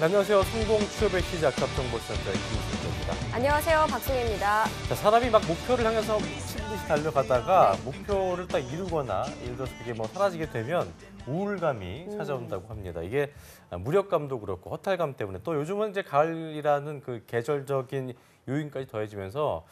안녕하세요. 성공 취업의 시작 잡정보센터의 김수입니다. 안녕하세요. 박승혜입니다. 자, 사람이 막 목표를 향해서 미친 듯이 달려가다가 목표를 딱 이루거나 예를 들어서 그게 뭐 사라지게 되면 우울감이 찾아온다고 합니다. 이게 무력감도 그렇고 허탈감 때문에 또 요즘은 이제 가을이라는 그 계절적인 요인까지 더해지면서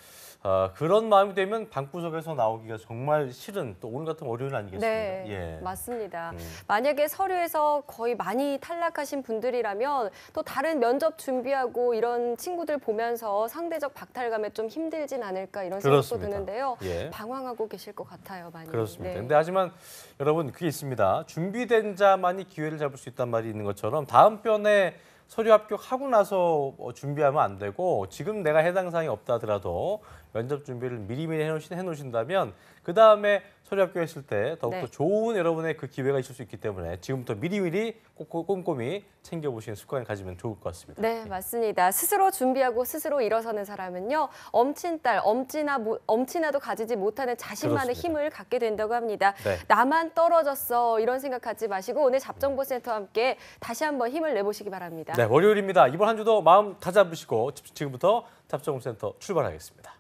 그런 마음이 되면 방구석에서 나오기가 정말 싫은 또 오늘 같은 월요일 아니겠습니까? 네, 예. 맞습니다. 만약에 서류에서 거의 많이 탈락하신 분들이라면 또 다른 면접 준비하고 이런 친구들 보면서 상대적 박탈감에 좀 힘들진 않을까 이런 생각도 그렇습니다. 드는데요. 예. 방황하고 계실 것 같아요, 많이. 그렇습니다. 네. 근데 하지만 여러분 그게 있습니다. 준비된 자만이 기회를 잡을 수 있단 말이 있는 것처럼 다음 편에 서류 합격하고 나서 준비하면 안 되고 지금 내가 해당 사항이 없다 하더라도 면접 준비를 미리미리 해놓으신다면 그다음에 서류 합격했을 때 더욱더 좋은 여러분의 그 기회가 있을 수 있기 때문에 지금부터 미리미리 꼼꼼히 챙겨보시는 습관을 가지면 좋을 것 같습니다. 네, 맞습니다. 스스로 준비하고 스스로 일어서는 사람은요. 엄친 딸, 엄친아도 가지지 못하는 자신만의 그렇습니다. 힘을 갖게 된다고 합니다. 네. 나만 떨어졌어 이런 생각하지 마시고 오늘 잡정보센터와 함께 다시 한번 힘을 내보시기 바랍니다. 네, 월요일입니다. 이번 한 주도 마음 다잡으시고 지금부터 잡정보센터 출발하겠습니다.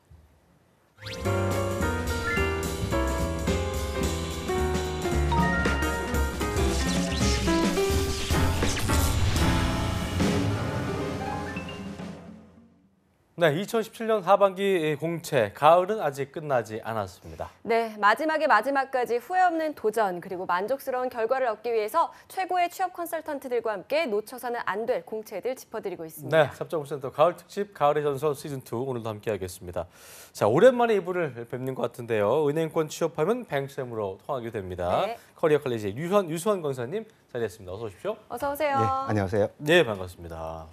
네, 2017년 하반기 공채, 가을은 아직 끝나지 않았습니다. 네, 마지막에 마지막까지 후회 없는 도전 그리고 만족스러운 결과를 얻기 위해서 최고의 취업 컨설턴트들과 함께 놓쳐서는 안 될 공채들 짚어드리고 있습니다. 네, 잡정보센터 가을 특집 가을의 전설 시즌2 오늘도 함께하겠습니다. 자, 오랜만에 이분을 뵙는 것 같은데요. 은행권 취업하면 뱅쌤으로 통하게 됩니다. 네. 커리어 컬리지 유수환 강사님 자리했습니다. 어서 오십시오. 어서 오세요. 네, 안녕하세요. 네, 반갑습니다.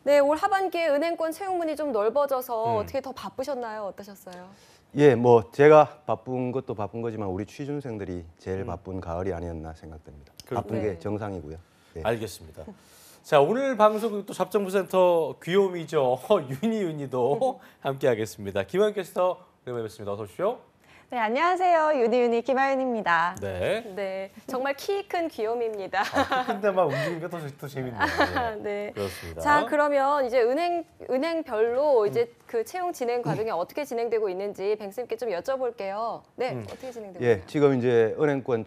네, 올 하반기에 은행권 채용문이 좀 넓어져서 어떻게 더 바쁘셨나요? 어떠셨어요? 예, 뭐 제가 바쁜 것도 바쁜 거지만 우리 취준생들이 제일 바쁜 가을이 아니었나 생각됩니다. 바쁜 네. 게 정상이고요. 예. 알겠습니다. 자, 오늘 방송 또 잡정보센터 귀요미죠. 윤희도 함께하겠습니다. 김하윤 캐스터 뵙겠습니다. 어서 오십시오. 네, 안녕하세요. 유니유니 김하윤입니다. 네. 네, 정말 키 큰 귀요미입니다. 근데 막 움직이니까 더 재밌네요. 예. 네. 그렇습니다. 자, 그러면 이제 은행별로 이제 그 채용 진행 과정이 어떻게 진행되고 있는지 뱅쌤께 좀 여쭤볼게요. 네, 어떻게 진행되고 예, 있나요? 지금 이제 은행권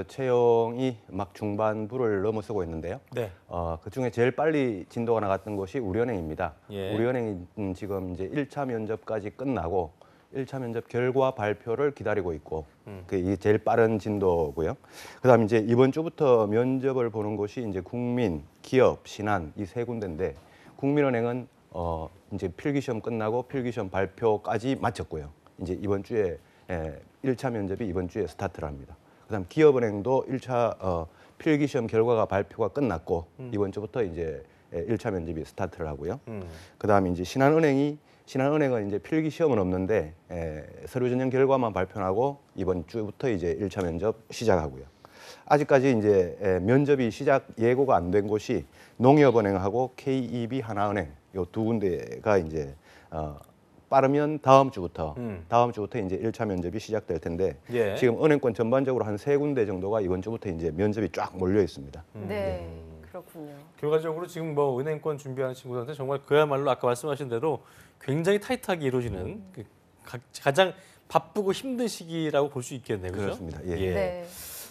채용이 막 중반부를 넘어서고 있는데요. 네. 그 중에 제일 빨리 진도가 나갔던 곳이 우리은행입니다. 예. 우리은행이 지금 이제 1차 면접까지 끝나고 1차 면접 결과 발표를 기다리고 있고 그게 제일 빠른 진도고요. 그다음에 이제 이번 주부터 면접을 보는 곳이 이제 국민, 기업, 신한 이 세 군데인데 국민은행은 이제 필기시험 끝나고 필기시험 발표까지 마쳤고요. 이제 이번 주에 1차 면접이 이번 주에 스타트를 합니다. 그다음 기업은행도 1차 필기시험 결과가 발표가 끝났고 이번 주부터 이제 1차 면접이 스타트를 하고요. 그다음에 이제 신한은행은 이제 필기 시험은 없는데 서류 전형 결과만 발표하고 이번 주부터 이제 1차 면접 시작하고요. 아직까지 이제 면접이 시작 예고가 안 된 곳이 농협은행하고 KEB 하나은행 요 두 군데가 이제 빠르면 다음 주부터 이제 1차 면접이 시작될 텐데 예. 지금 은행권 전반적으로 한 세 군데 정도가 이번 주부터 이제 면접이 쫙 몰려 있습니다. 네, 그렇군요. 결과적으로 지금 뭐 은행권 준비하는 친구들한테 정말 그야말로 아까 말씀하신 대로 굉장히 타이트하게 이루어지는 그 가장 바쁘고 힘든 시기라고 볼 수 있겠네요. 그렇죠? 그렇습니다. 예. 네.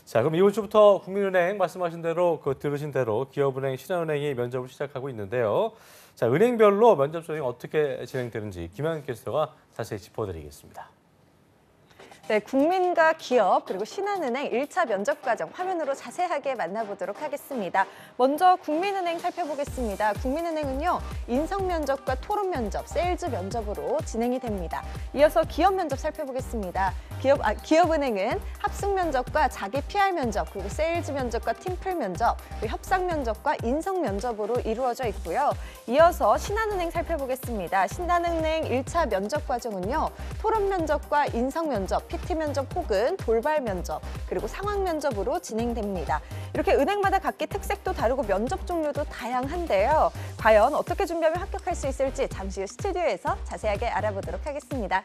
자, 그럼 이번 주부터 국민은행 말씀하신 대로 들으신 대로 기업은행, 신한은행이 면접을 시작하고 있는데요. 자, 은행별로 면접 전형이 어떻게 진행되는지 김하윤 캐스터가 자세히 짚어드리겠습니다. 네, 국민과 기업 그리고 신한은행 1차 면접 과정 화면으로 자세하게 만나보도록 하겠습니다. 먼저 국민은행 살펴보겠습니다. 국민은행은요, 인성 면접과 토론 면접, 세일즈 면접으로 진행이 됩니다. 이어서 기업 면접 살펴보겠습니다. 기업은행은 합숙 면접과 자기 PR 면접, 그리고 세일즈 면접과 팀플 면접, 그리고 협상 면접과 인성 면접으로 이루어져 있고요. 이어서 신한은행 살펴보겠습니다. 신한은행 1차 면접 과정은요, 토론 면접과 인성 면접, PT 면접 혹은 돌발 면접, 그리고 상황 면접으로 진행됩니다. 이렇게 은행마다 각기 특색도 다르고 면접 종류도 다양한데요. 과연 어떻게 준비하면 합격할 수 있을지 잠시 후 스튜디오에서 자세하게 알아보도록 하겠습니다.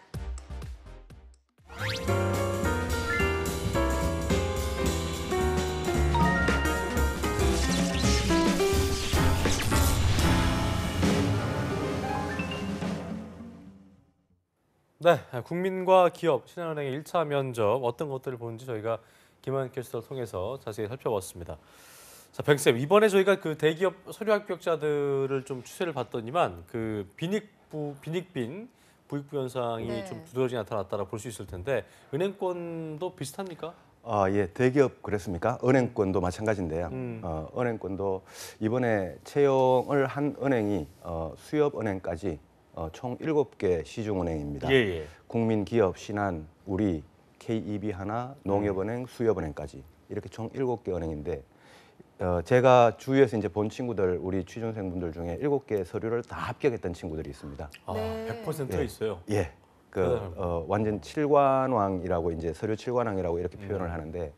네, 국민과 기업, 신한은행의 1차 면접 어떤 것들을 보는지 저희가 김한 캐스터를 통해서 자세히 살펴봤습니다. 자, 뱅쌤, 이번에 저희가 그 대기업 서류 합격자들을 좀 추세를 봤더니만 그 빈익빈 부익부 현상이 네. 좀 두드러지 나타났다라 볼 수 있을 텐데 은행권도 비슷합니까? 예, 대기업 그랬습니까? 은행권도 마찬가지인데요. 은행권도 이번에 채용을 한 은행이 수협은행까지 총 7개 시중은행입니다. 예, 예. 국민, 기업, 신한, 우리, KEB 하나, 농협은행, 수협은행까지 이렇게 총 7개 은행인데 제가 주위에서 이제 본 친구들, 우리 취준생분들 중에 7개 서류를 다 합격했던 친구들이 있습니다. 아, 네. 100%가 예. 있어요. 예. 완전 칠관왕이라고 이제 서류 칠관왕이라고 이렇게 표현을 하는데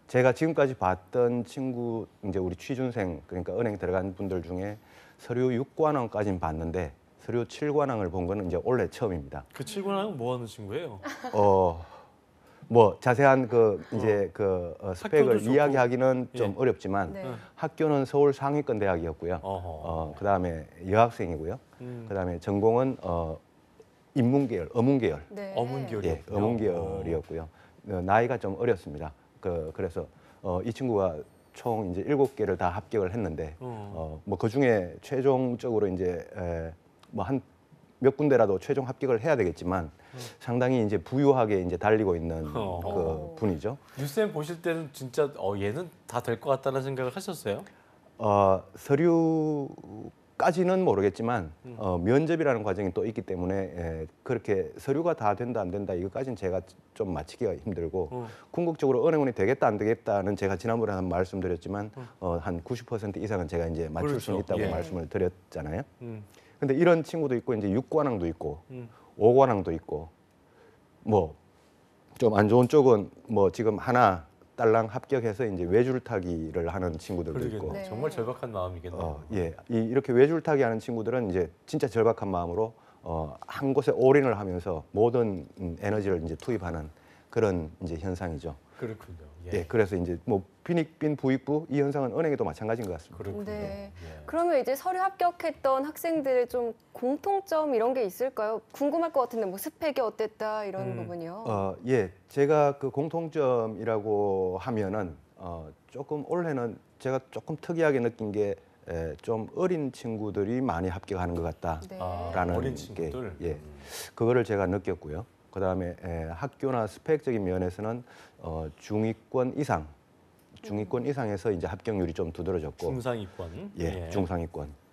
제가 지금까지 봤던 친구 이제 우리 취준생 그러니까 은행 들어간 분들 중에 서류 6관왕까지는 봤는데 서류 7관왕을 본 거는 이제 올해 처음입니다. 그 7관왕은 뭐 하는 친구예요? 뭐 자세한 이제 스펙을 학교도 좋고. 이야기하기는 좀 예. 어렵지만 네. 학교는 서울 상위권 대학이었고요. 그다음에 여학생이고요. 그다음에 전공은 인문계열, 어문계열. 네. 어문계열이요. 예, 어문계열이었고요. 나이가 좀 어렸습니다. 그래서 이 친구가 총 이제 7개를 다 합격을 했는데 뭐 그 중에 최종적으로 이제 뭐 한 몇 군데라도 최종 합격을 해야 되겠지만 상당히 이제 부유하게 이제 달리고 있는 그 분이죠. 뉴쌤 보실 때는 진짜 얘는 다 될 것 같다는 생각을 하셨어요? 서류까지는 모르겠지만 면접이라는 과정이 또 있기 때문에 그렇게 서류가 다 된다 안 된다 이것까지는 제가 좀 맞히기가 힘들고 궁극적으로 은행원이 되겠다 안 되겠다는 제가 지난번에 한 말씀드렸지만 한 90% 이상은 제가 이제 맞출 수 그렇죠. 있다고 예. 말씀을 드렸잖아요. 근데 이런 친구도 있고 이제 6관왕도 있고 5관왕도 있고 뭐 좀 안 좋은 쪽은 뭐 지금 하나 딸랑 합격해서 이제 외줄타기를 하는 친구들도 있고 그러겠네. 네. 정말 절박한 마음이겠네요. 예, 이렇게 외줄타기 하는 친구들은 이제 진짜 절박한 마음으로 한 곳에 올인을 하면서 모든 에너지를 이제 투입하는 그런 이제 현상이죠. 그렇군요. 예, 그래서 이제 뭐 빈익빈 부익부 이 현상은 은행에도 마찬가지인 것 같습니다. 그렇군요. 네. 예. 그러면 이제 서류 합격했던 학생들의 좀 공통점 이런 게 있을까요? 궁금할 것 같은데 뭐 스펙이 어땠다 이런 부분이요. 예, 제가 그 공통점이라고 하면은 조금 올해는 제가 조금 특이하게 느낀 게 좀 어린 친구들이 많이 합격하는 것 같다라는 네. 어린 게 친구들. 예, 그거를 제가 느꼈고요. 그다음에 학교나 스펙적인 면에서는 중위권 이상에서 이제 합격률이 좀 두드러졌고 중상위권. 예, 중상위권.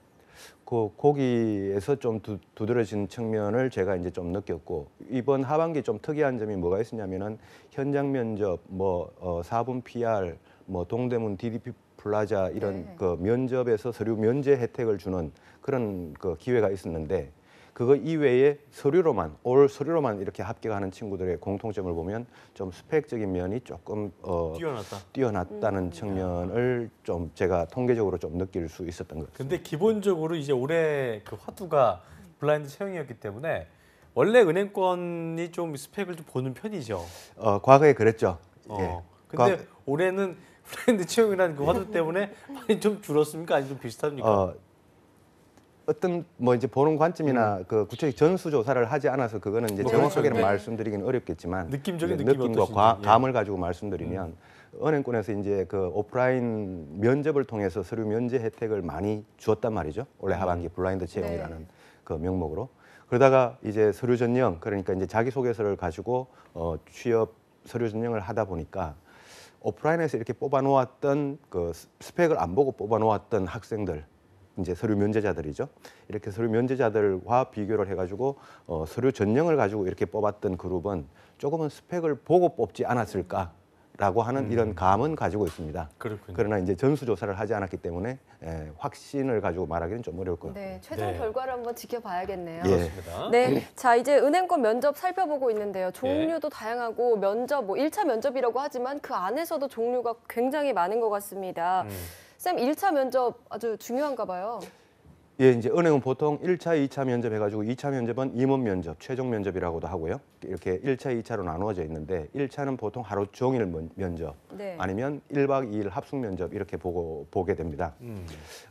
거기에서 좀 두드러진 측면을 제가 이제 좀 느꼈고 이번 하반기 좀 특이한 점이 뭐가 있었냐면은 현장 면접, 뭐 4분 PR, 뭐 동대문 DDP 플라자 이런 네. 그 면접에서 서류 면제 혜택을 주는 그런 그 기회가 있었는데 그거 이외에 서류로만 이렇게 합격하는 친구들의 공통점을 보면 좀 스펙적인 면이 조금 뛰어났다는 측면을 좀 제가 통계적으로 좀 느낄 수 있었던 것 같습니다. 근데 기본적으로 이제 올해 그 화두가 블라인드 채용이었기 때문에 원래 은행권이 좀 스펙을 좀 보는 편이죠. 과거에 그랬죠. 예. 근데 올해는 블라인드 채용이라는 그 화두 때문에 많이 좀 줄었습니까? 아니면 좀 비슷합니까? 어떤 뭐 이제 보는 관점이나 그 구체적 전수 조사를 하지 않아서 그거는 이제 뭐 정확하게는 그렇죠. 말씀드리기는 어렵겠지만 느낌적인 이제 느낌이 느낌과 어떠신지. 감을 가지고 말씀드리면 은행권에서 이제 그 오프라인 면접을 통해서 서류 면제 혜택을 많이 주었단 말이죠. 올해 하반기 블라인드 채용이라는 네. 그 명목으로 그러다가 이제 서류 전형 그러니까 이제 자기소개서를 가지고 취업 서류 전형을 하다 보니까 오프라인에서 이렇게 뽑아놓았던 그 스펙을 안 보고 뽑아놓았던 학생들 이제 서류 면제자들이죠. 이렇게 서류 면제자들과 비교를 해가지고 서류 전형을 가지고 이렇게 뽑았던 그룹은 조금은 스펙을 보고 뽑지 않았을까라고 하는 이런 감은 가지고 있습니다. 그렇군요. 그러나 이제 전수조사를 하지 않았기 때문에 확신을 가지고 말하기는 좀 어려울 것 같아요. 네, 최종 네. 결과를 한번 지켜봐야겠네요. 예. 그렇습니다. 네, 자 이제 은행권 면접 살펴보고 있는데요. 종류도 다양하고 면접, 뭐 1차 면접이라고 하지만 그 안에서도 종류가 굉장히 많은 것 같습니다. 쌤, 1차 면접 아주 중요한가 봐요. 예, 이제 은행은 보통 1차, 2차 면접 해가지고 2차 면접은 임원 면접, 최종 면접이라고도 하고요. 이렇게 1차, 2차로 나누어져 있는데 1차는 보통 하루 종일 면접, 네. 아니면 1박 2일 합숙 면접 이렇게 보게 됩니다.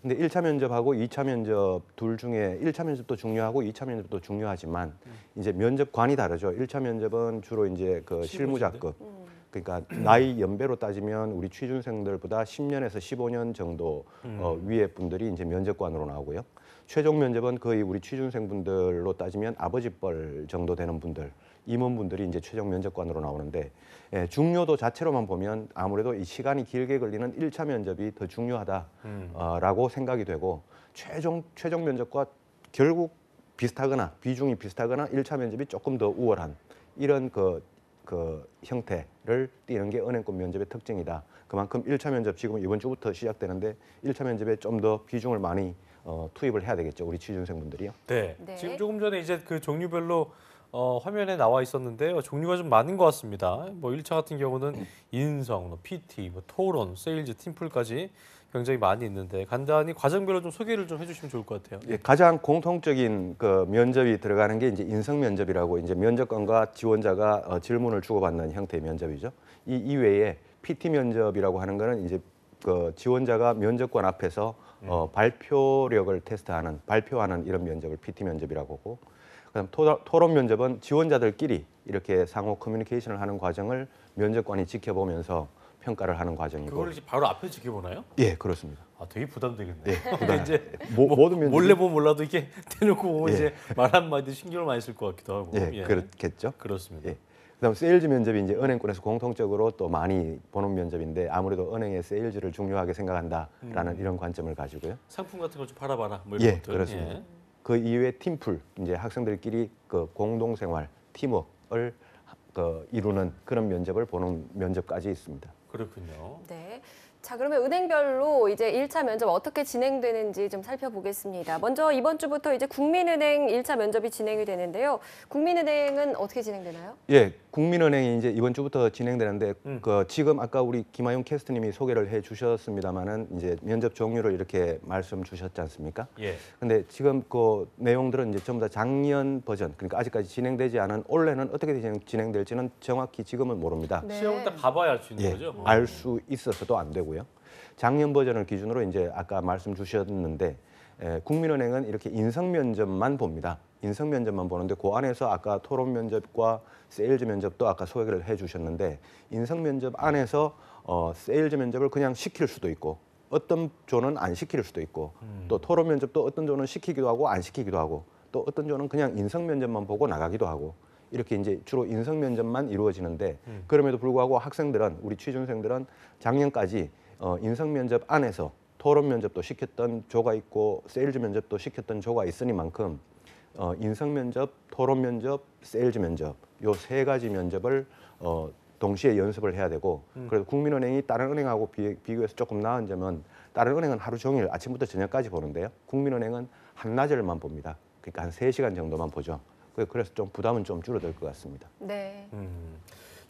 근데 1차 면접하고 2차 면접 둘 중에 1차 면접도 중요하고 2차 면접도 중요하지만 이제 면접관이 다르죠. 1차 면접은 주로 이제 그 실무자급. 그러니까 나이 연배로 따지면 우리 취준생들보다 10년에서 15년 정도 위의 분들이 이제 면접관으로 나오고요. 최종 면접은 거의 우리 취준생분들로 따지면 아버지뻘 정도 되는 분들, 임원분들이 이제 최종 면접관으로 나오는데 중요도 자체로만 보면 아무래도 이 시간이 길게 걸리는 1차 면접이 더 중요하다라고 생각이 되고 최종 면접과 결국 비슷하거나 비중이 비슷하거나 1차 면접이 조금 더 우월한 이런 그 형태를 띠는 게 은행권 면접의 특징이다. 그만큼 1차 면접 지금 이번 주부터 시작되는데 1차 면접에 좀 더 비중을 많이 투입을 해야 되겠죠. 우리 취준생분들이요. 네. 네. 지금 조금 전에 이제 그 종류별로 화면에 나와 있었는데요. 종류가 좀 많은 것 같습니다. 뭐 1차 같은 경우는 인성, 뭐 PT, 뭐 토론, 세일즈, 팀플까지 굉장히 많이 있는데 간단히 과정별로 좀 소개를 좀 해주시면 좋을 것 같아요. 예, 가장 공통적인 그 면접이 들어가는 게 이제 인성 면접이라고 이제 면접관과 지원자가 질문을 주고받는 형태의 면접이죠. 이 이외에 PT 면접이라고 하는 거는 이제 그 지원자가 면접관 앞에서 발표력을 발표하는 이런 면접을 PT 면접이라고 하고, 그다음 토론 면접은 지원자들끼리 이렇게 상호 커뮤니케이션을 하는 과정을 면접관이 지켜보면서 평가를 하는 과정이고. 그걸 이제 바로 앞에 지켜보나요? 예, 그렇습니다. 아, 되게 부담되겠네요. 예, 근데 이제 모든 면접이 몰래 보면 몰라도 이게 대놓고 보면 예. 이제 말 한마디 신경을 많이 쓸 것 같기도 하고. 예, 그렇겠죠. 그렇습니다. 예. 그다음 세일즈 면접이 이제 은행권에서 공통적으로 또 많이 보는 면접인데 아무래도 은행의 세일즈를 중요하게 생각한다라는 이런 관점을 가지고요. 상품 같은 걸 좀 팔아봐라. 뭐 이런 예, 것들. 그렇습니다. 예. 그 이외에 팀풀, 이제 학생들끼리 그 공동생활, 팀워크를 이루는 그런 면접을 보는 면접까지 있습니다. 그렇군요. 네. 자, 그러면 은행별로 이제 1차 면접 어떻게 진행되는지 좀 살펴보겠습니다. 먼저 이번 주부터 이제 국민은행 1차 면접이 진행이 되는데요. 국민은행은 어떻게 진행되나요? 예, 국민은행이 이제 이번 주부터 진행되는데 그 지금 아까 우리 김하용 캐스터님이 소개를 해 주셨습니다만은 이제 면접 종류를 이렇게 말씀 주셨지 않습니까? 예. 근데 지금 그 내용들은 이제 전부 다 작년 버전, 그러니까 아직까지 진행되지 않은 올해는 어떻게 진행될지는 정확히 지금은 모릅니다. 네. 시험을 딱 봐봐야 알 수 있는 예, 거죠. 알 수 있어서도 안 되고요. 작년 버전을 기준으로 이제 아까 말씀 주셨는데 국민은행은 이렇게 인성 면접만 봅니다. 인성 면접만 보는데 그 안에서 아까 토론 면접과 세일즈 면접도 아까 소개를 해주셨는데 인성 면접 안에서 세일즈 면접을 그냥 시킬 수도 있고 어떤 조는 안 시킬 수도 있고 또 토론 면접도 어떤 조는 시키기도 하고 안 시키기도 하고 또 어떤 조는 그냥 인성 면접만 보고 나가기도 하고 이렇게 이제 주로 인성 면접만 이루어지는데 그럼에도 불구하고 학생들은 우리 취준생들은 작년까지 인성 면접 안에서 토론 면접도 시켰던 조가 있고 세일즈 면접도 시켰던 조가 있으니만큼 인성 면접, 토론 면접, 세일즈 면접 요 세 가지 면접을 동시에 연습을 해야 되고 그래서 국민은행이 다른 은행하고 비교해서 조금 나은 점은 다른 은행은 하루 종일 아침부터 저녁까지 보는데요. 국민은행은 한나절만 봅니다. 그러니까 한 3시간 정도만 보죠. 그래서 좀 부담은 좀 줄어들 것 같습니다. 네.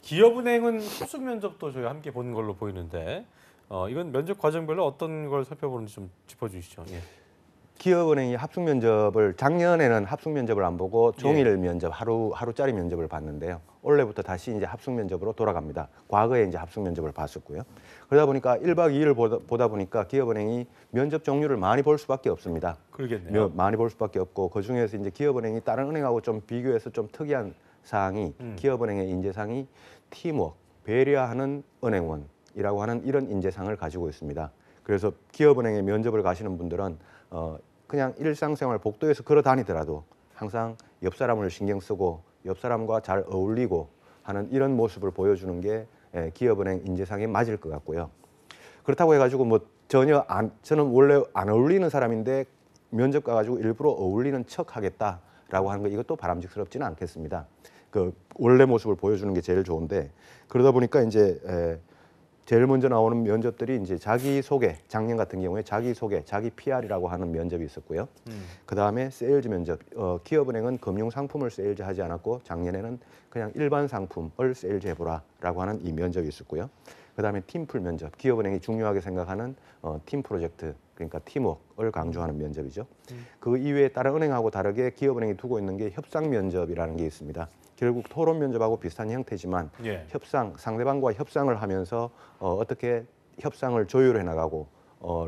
기업은행은 합숙 면접도 저희 함께 보는 걸로 보이는데 이건 면접 과정별로 어떤 걸 살펴보는지 좀 짚어주시죠. 예. 기업은행이 합숙 면접을 작년에는 합숙 면접을 안 보고 종일 면접 하루짜리 면접을 봤는데요. 올해부터 다시 이제 합숙 면접으로 돌아갑니다. 과거에 이제 합숙 면접을 봤었고요. 그러다 보니까 1박 2일을 보다 보니까 기업은행이 면접 종류를 많이 볼 수밖에 없습니다. 그러겠네요. 많이 볼 수밖에 없고 그 중에서 이제 기업은행이 다른 은행하고 좀 비교해서 좀 특이한 사항이 기업은행의 인재상이 팀워크, 배려하는 은행원이라고 하는 이런 인재상을 가지고 있습니다. 그래서 기업은행에 면접을 가시는 분들은 그냥 일상생활 복도에서 걸어 다니더라도 항상 옆 사람을 신경 쓰고 옆 사람과 잘 어울리고 하는 이런 모습을 보여주는 게 기업은행 인재상에 맞을 것 같고요. 그렇다고 해가지고 뭐 저는 원래 안 어울리는 사람인데 면접 가가지고 일부러 어울리는 척 하겠다라고 하는 거 이것도 바람직스럽지는 않겠습니다. 그 원래 모습을 보여주는 게 제일 좋은데 그러다 보니까 이제 제일 먼저 나오는 면접들이 이제 자기소개, 작년 같은 경우에 자기소개, 자기 PR이라고 하는 면접이 있었고요. 그 다음에 세일즈 면접, 기업은행은 금융상품을 세일즈하지 않았고 작년에는 그냥 일반 상품을 세일즈해보라라고 하는 이 면접이 있었고요. 그다음에 팀플 면접, 기업은행이 중요하게 생각하는 팀 프로젝트, 그러니까 팀워크를 강조하는 면접이죠. 그 이외에 다른 은행하고 다르게 기업은행이 두고 있는 게 협상 면접이라는 게 있습니다. 결국 토론 면접하고 비슷한 형태지만 예. 상대방과 협상을 하면서 어떻게 협상을 조율해 나가고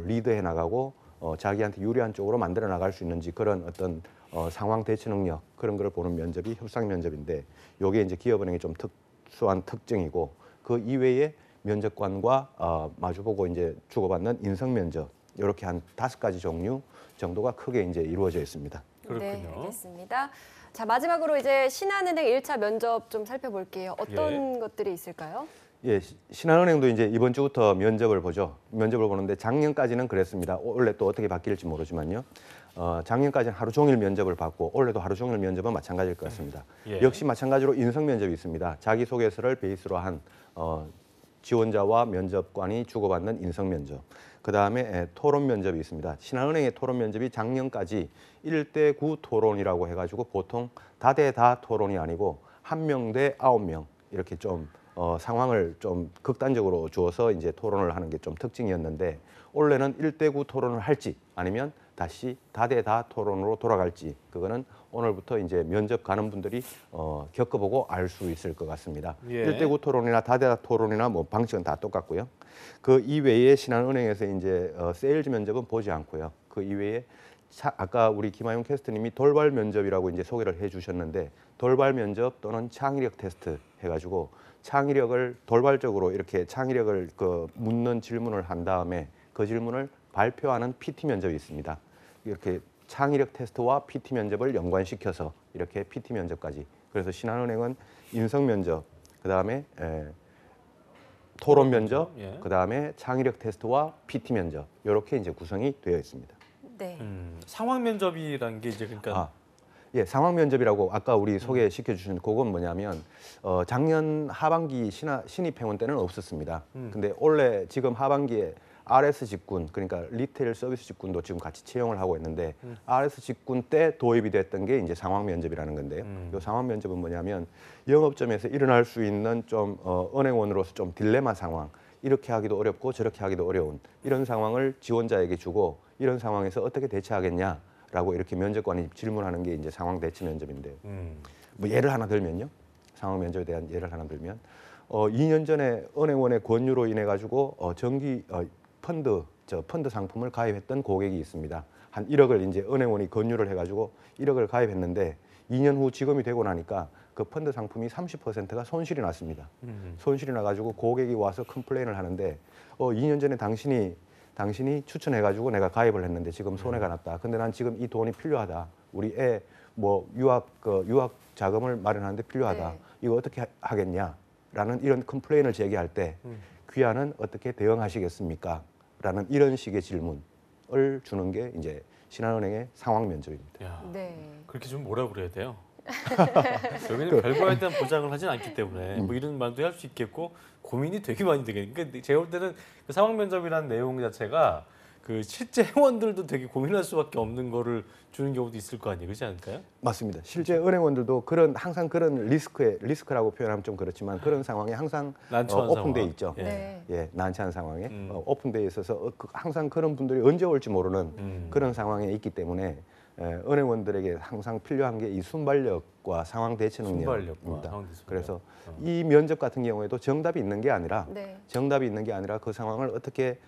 리드해 나가고 자기한테 유리한 쪽으로 만들어 나갈 수 있는지 그런 어떤 상황 대처 능력 그런 걸 보는 면접이 협상 면접인데 요게 이제 기업은행의 좀 특수한 특징이고 그 이외에 면접관과 마주보고 이제 주고받는 인성 면접 이렇게 한 5가지 종류 정도가 크게 이제 이루어져 있습니다. 그렇군요. 네, 알겠습니다. 자, 마지막으로 이제 신한은행 1차 면접 좀 살펴볼게요. 어떤 것들이 있을까요? 예, 신한은행도 이제 이번 주부터 면접을 보죠. 면접을 보는데 작년까지는 그랬습니다. 올해 또 어떻게 바뀔지 모르지만요. 작년까지는 하루 종일 면접을 받고 올해도 하루 종일 면접은 마찬가지일 것 같습니다. 예. 역시 마찬가지로 인성 면접이 있습니다. 자기소개서를 베이스로 한 지원자와 면접관이 주고받는 인성 면접. 그다음에 토론 면접이 있습니다. 신한은행의 토론 면접이 작년까지 1대9 토론이라고 해가지고 보통 다대다 토론이 아니고 1명 대 9명 이렇게 좀 상황을 좀 극단적으로 주어서 이제 토론을 하는 게 좀 특징이었는데 올해는 1대9 토론을 할지 아니면 다시 다대다 토론으로 돌아갈지 그거는 오늘부터 이제 면접 가는 분들이 겪어보고 알 수 있을 것 같습니다. 예. 1대9 토론이나 다대다 토론이나 뭐 방식은 다 똑같고요. 그 이외에 신한은행에서 이제 세일즈 면접은 보지 않고요. 그 이외에 아까 우리 김하용 캐스터님이 돌발 면접이라고 이제 소개를 해주셨는데 돌발 면접 또는 창의력 테스트 해가지고 창의력을 돌발적으로 이렇게 창의력을 묻는 질문을 한 다음에 그 질문을 발표하는 PT 면접이 있습니다. 이렇게 창의력 테스트와 PT 면접을 연관시켜서 이렇게 PT 면접까지. 그래서 신한은행은 인성 면접, 그다음에 토론 면접, 예. 그다음에 창의력 테스트와 PT 면접 이렇게 이제 구성이 되어 있습니다. 네. 상황 면접이라는 게 이제 그러니까 예, 상황 면접이라고 아까 우리 소개시켜 주신 그건 뭐냐면 작년 하반기 신입 회원 때는 없었습니다. 근데 올해 지금 하반기에 RS 직군 그러니까 리테일 서비스 직군도 지금 같이 채용을 하고 있는데 RS 직군 때 도입이 됐던 게 이제 상황 면접이라는 건데요. 이 상황 면접은 뭐냐면 영업점에서 일어날 수 있는 좀 은행원으로서 좀 딜레마 상황 이렇게 하기도 어렵고 저렇게 하기도 어려운 이런 상황을 지원자에게 주고 이런 상황에서 어떻게 대처하겠냐라고 이렇게 면접관이 질문하는 게 이제 상황 대처 면접인데 뭐 예를 하나 들면요. 상황 면접에 대한 예를 하나 들면 2년 전에 은행원의 권유로 인해 가지고 정기 펀드 상품을 가입했던 고객이 있습니다. 한 1억을 이제 은행원이 권유를 해가지고 1억을 가입했는데 2년 후 지급이 되고 나니까 그 펀드 상품이 30%가 손실이 났습니다. 손실이 나가지고 고객이 와서 컴플레인을 하는데 2년 전에 당신이 추천해가지고 내가 가입을 했는데 지금 손해가 났다. 근데 난 지금 이 돈이 필요하다. 우리 애 뭐 유학 자금을 마련하는데 필요하다. 네. 이거 어떻게 하겠냐라는 이런 컴플레인을 제기할 때 귀하는 어떻게 대응하시겠습니까? 라는 이런 식의 질문을 주는 게 이제 신한은행의 상황 면접입니다. 야, 네. 그렇게 좀 뭐라 그래야 돼요? 여기는 결과에 대한 보장을 하진 않기 때문에 뭐 이런 말도 할 수 있겠고 고민이 되게 많이 되겠네요. 그러니까 제가 볼 때는 그 상황 면접이라는 내용 자체가 그 실제 회원들도 되게 고민할 수밖에 없는 거를 주는 경우도 있을 거 아니에요, 그렇지 않을까요? 맞습니다. 실제 은행원들도 항상 그런 리스크라고 표현하면 좀 그렇지만 그런 상황에 항상 난처한 오픈돼 상황. 있죠. 예. 네. 예, 난처한 상황에 오픈돼 있어서 항상 그런 분들이 언제 올지 모르는 그런 상황에 있기 때문에 은행원들에게 항상 필요한 게 이 순발력과 상황 대처 능력입니다. 상황 대처 그래서 이 면접 같은 경우에도 정답이 있는 게 아니라 네. 그 상황을 어떻게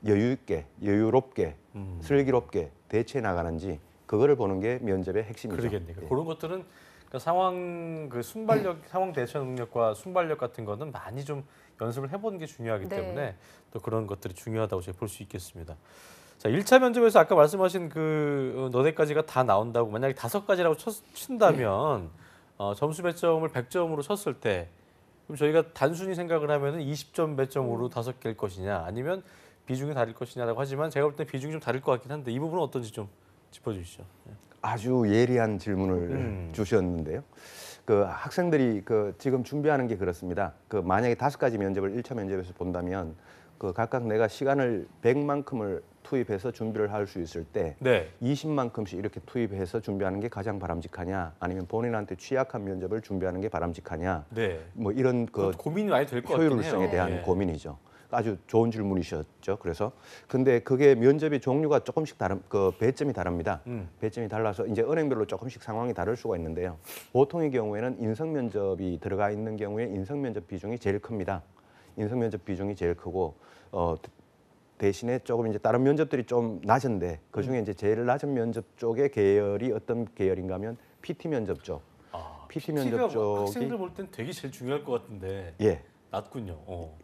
여유 있게, 여유롭게, 슬기롭게 대처해 나가는지 그거를 보는 게 면접의 핵심이죠. 그러겠네요. 예. 그런 것들은 그러니까 상황 순발력, 상황 대처 능력과 순발력 같은 거는 많이 좀 연습을 해보는 게 중요하기 네. 때문에 또 그런 것들이 중요하다고 제가 볼 수 있겠습니다. 자, 1차 면접에서 아까 말씀하신 그 너댓가지가 다 나온다고 만약에 5가지라고 친다면 점수 배점을 100점으로 쳤을 때 그럼 저희가 단순히 생각을 하면은 20점 배점으로 5개일 것이냐 아니면 비중이 다를 것이냐라고 하지만 제가 볼 때 비중이 좀 다를 것 같긴 한데 이 부분은 어떤지 좀 짚어주시죠. 아주 예리한 질문을 주셨는데요. 그 학생들이 지금 준비하는 게 그렇습니다. 만약에 5가지 면접을 1차 면접에서 본다면 그 각각 내가 시간을 100만큼을 투입해서 준비를 할 수 있을 때 네. 20만큼씩 이렇게 투입해서 준비하는 게 가장 바람직하냐, 아니면 본인한테 취약한 면접을 준비하는 게 바람직하냐, 네. 뭐 이런 그 고민이 많이 될 것 같긴 해요. 효율성에 대한 예. 고민이죠. 아주 좋은 질문이셨죠. 그래서 근데 그게 면접의 종류가 조금씩 그 배점이 다릅니다. 배점이 달라서 이제 은행별로 조금씩 상황이 다를 수가 있는데요. 보통의 경우에는 인성 면접이 들어가 있는 경우에 인성 면접 비중이 제일 큽니다. 인성 면접 비중이 제일 크고 대신에 조금 이제 다른 면접들이 좀 낮은데 그 중에 이제 제일 낮은 면접 쪽의 계열이 어떤 계열인가 하면 PT 면접 쪽. PT 면접 쪽이 학생들 볼 땐 되게 제일 중요할 것 같은데 예. 낮군요.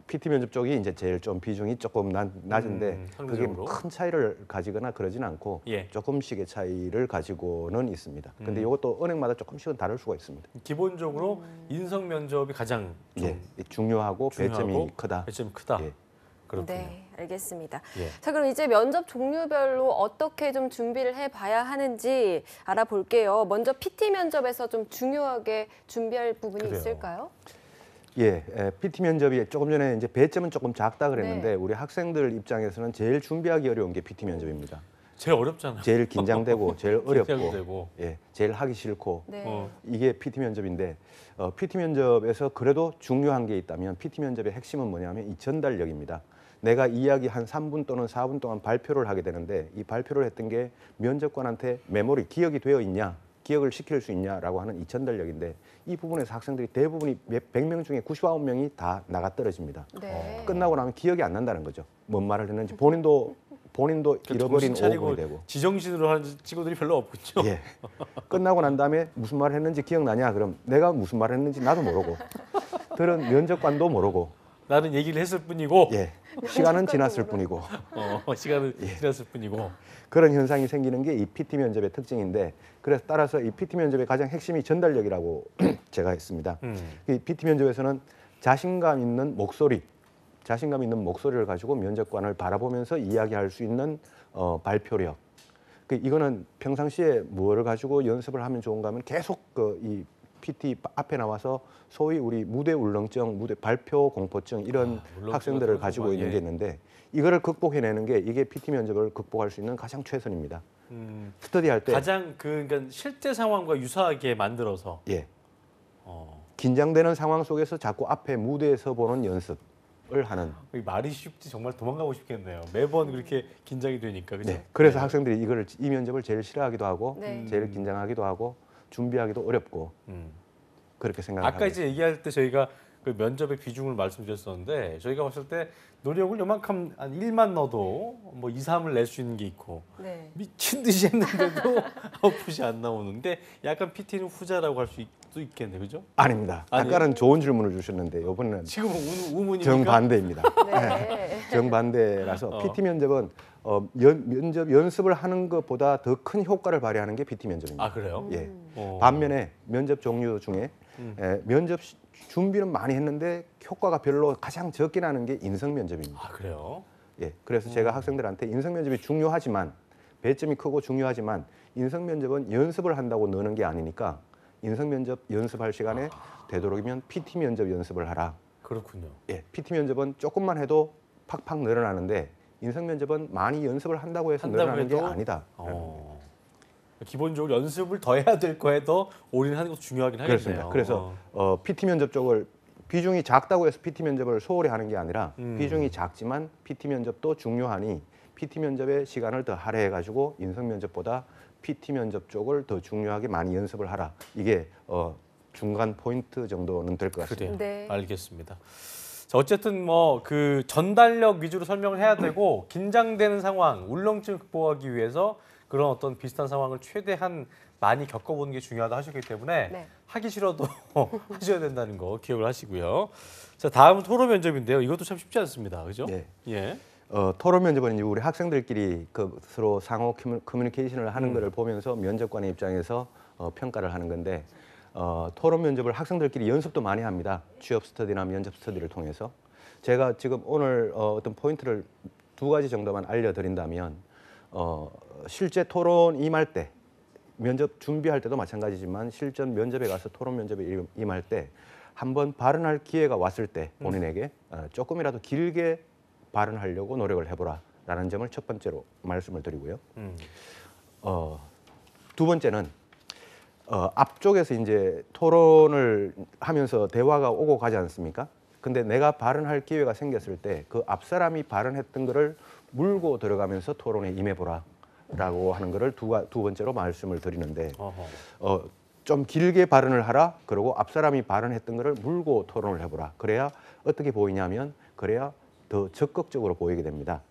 PT 면접 쪽이 이제 제일 좀 비중이 조금 낮은데 그게 상대적으로. 큰 차이를 가지거나 그러진 않고 예. 조금씩의 차이를 가지고는 있습니다. 근데 이것도 은행마다 조금씩은 다를 수가 있습니다. 기본적으로 인성 면접이 가장 좀 예. 중요하고 배점이 크다. 배점이 크다. 예. 그렇군요. 네, 알겠습니다. 예. 자, 그럼 이제 면접 종류별로 어떻게 좀 준비를 해봐야 하는지 알아볼게요. 먼저 PT 면접에서 좀 중요하게 준비할 부분이 그래요. 있을까요? 예, PT 면접이 조금 전에 이제 배점은 조금 작다 그랬는데 네. 우리 학생들 입장에서는 제일 준비하기 어려운 게 PT 면접입니다. 제일 어렵잖아요. 제일 긴장되고 제일 어렵고 긴장되고. 예, 제일 하기 싫고 네. 이게 PT 면접인데 PT 면접에서 그래도 중요한 게 있다면 PT 면접의 핵심은 뭐냐면 이 전달력입니다. 내가 이야기 한 3분 또는 4분 동안 발표를 하게 되는데 이 발표를 했던 게 면접관한테 메모리, 기억이 되어 있냐, 기억을 시킬 수 있냐라고 하는 이 전달력인데 이 부분에서 학생들이 대부분이 100명 중에 99명이 다 나가 떨어집니다. 네. 끝나고 나면 기억이 안 난다는 거죠. 뭔 말을 했는지 본인도 잃어버린 정신 차리고 오분이 되고. 지정신으로 하는 친구들이 별로 없군요. 예. 끝나고 난 다음에 무슨 말을 했는지 기억나냐? 그럼 내가 무슨 말을 했는지 나도 모르고 들은 면접관도 모르고 나는 얘기를 했을 뿐이고 예. 시간은 지났을 뿐이고 시간은 지났을 뿐이고 그런 현상이 생기는 게 이 PT 면접의 특징인데 그래서 따라서 이 PT 면접의 가장 핵심이 전달력이라고 제가 했습니다. 이 PT 면접에서는 자신감 있는 목소리를 가지고 면접관을 바라보면서 이야기할 수 있는 발표력. 이거는 평상시에 뭐를 가지고 연습을 하면 좋은가 하면 계속 이 PT 앞에 나와서 소위 우리 무대 울렁증, 무대 발표 공포증 이런 학생들을 가지고 있는 게 있는데 이거를 극복해내는 게 이게 PT 면접을 극복할 수 있는 가장 최선입니다. 스터디할 때 가장 그러니까 실제 상황과 유사하게 만들어서 예. 긴장되는 상황 속에서 자꾸 앞에 무대에서 보는 연습을 하는. 말이 쉽지 정말 도망가고 싶겠네요. 매번 그렇게 긴장이 되니까 그죠? 네. 그래서 학생들이 이 면접을 제일 싫어하기도 하고 네. 제일 긴장하기도 하고 준비하기도 어렵고 그렇게 생각합니다. 아까 이제 얘기할 때 저희가 그 면접의 비중을 말씀드렸었는데 저희가 봤을 때 노력을 요만큼 한 1만 넣어도 뭐 2, 3을 낼 수 있는 게 있고 네. 미친 듯이 했는데도 아웃풋이 안 나오는데 약간 PT는 후자라고 할 수도 있겠네요. 그죠? 아닙니다. 아니에요? 아까는 좋은 질문을 주셨는데 이번에는 지금은 우문입니까? 정반대입니다. 네. 정반대라서 PT 면접은 면접 연습을 하는 것보다 더 큰 효과를 발휘하는 게 PT 면접입니다. 아 그래요? 예. 어. 반면에 면접 종류 중에 면접 준비는 많이 했는데 효과가 별로 가장 적게 나는 게 인성 면접입니다. 아 그래요? 예. 그래서 제가 학생들한테 인성 면접이 중요하지만 배점이 크고 중요하지만 인성 면접은 연습을 한다고 느는 게 아니니까 인성 면접 연습할 시간에 되도록이면 PT 면접 연습을 하라. 그렇군요. 예. PT 면접은 조금만 해도 팍팍 늘어나는데 인성 면접은 많이 연습을 한다고 해서 늘어나는 게 해도? 아니다. 기본적으로 연습을 더 해야 될 거에 더 올인하는 것도 중요하긴 하겠네요. 그렇습니다. 그래서 PT 면접 쪽을 비중이 작다고 해서 PT 면접을 소홀히 하는 게 아니라 비중이 작지만 PT 면접도 중요하니 PT 면접의 시간을 더 할애해가지고 인성 면접보다 PT 면접 쪽을 더 중요하게 많이 연습을 하라. 이게 중간 포인트 정도는 될 것 같습니다. 그래요. 네. 알겠습니다. 자, 어쨌든 뭐 그 전달력 위주로 설명을 해야 되고 긴장되는 상황, 울렁증을 극복하기 위해서 그런 어떤 비슷한 상황을 최대한 많이 겪어보는 게 중요하다 하셨기 때문에 네. 하기 싫어도 하셔야 된다는 거 기억을 하시고요. 자, 다음은 토론 면접인데요. 이것도 참 쉽지 않습니다. 그죠? 네. 예. 토론 면접은 이제 우리 학생들끼리 서로 상호 커뮤니케이션을 하는 것을 보면서 면접관의 입장에서 평가를 하는 건데 토론 면접을 학생들끼리 연습도 많이 합니다. 취업 스터디나 면접 스터디를 통해서. 제가 지금 오늘 어떤 포인트를 2가지 정도만 알려드린다면 실제 토론 임할 때 면접 준비할 때도 마찬가지지만 실전 면접에 가서 토론 면접에 임할 때 한번 발언할 기회가 왔을 때 본인에게 조금이라도 길게 발언하려고 노력을 해보라라는 점을 첫 번째로 말씀을 드리고요. 두 번째는 앞쪽에서 이제 토론을 하면서 대화가 오고 가지 않습니까? 근데 내가 발언할 기회가 생겼을 때 그 앞 사람이 발언했던 거를 물고 들어가면서 토론에 임해보라라고 하는 거를 두 번째로 말씀을 드리는데 좀 길게 발언을 하라. 그리고 앞 사람이 발언했던 거를 물고 토론을 해보라. 그래야 어떻게 보이냐면 그래야 더 적극적으로 보이게 됩니다.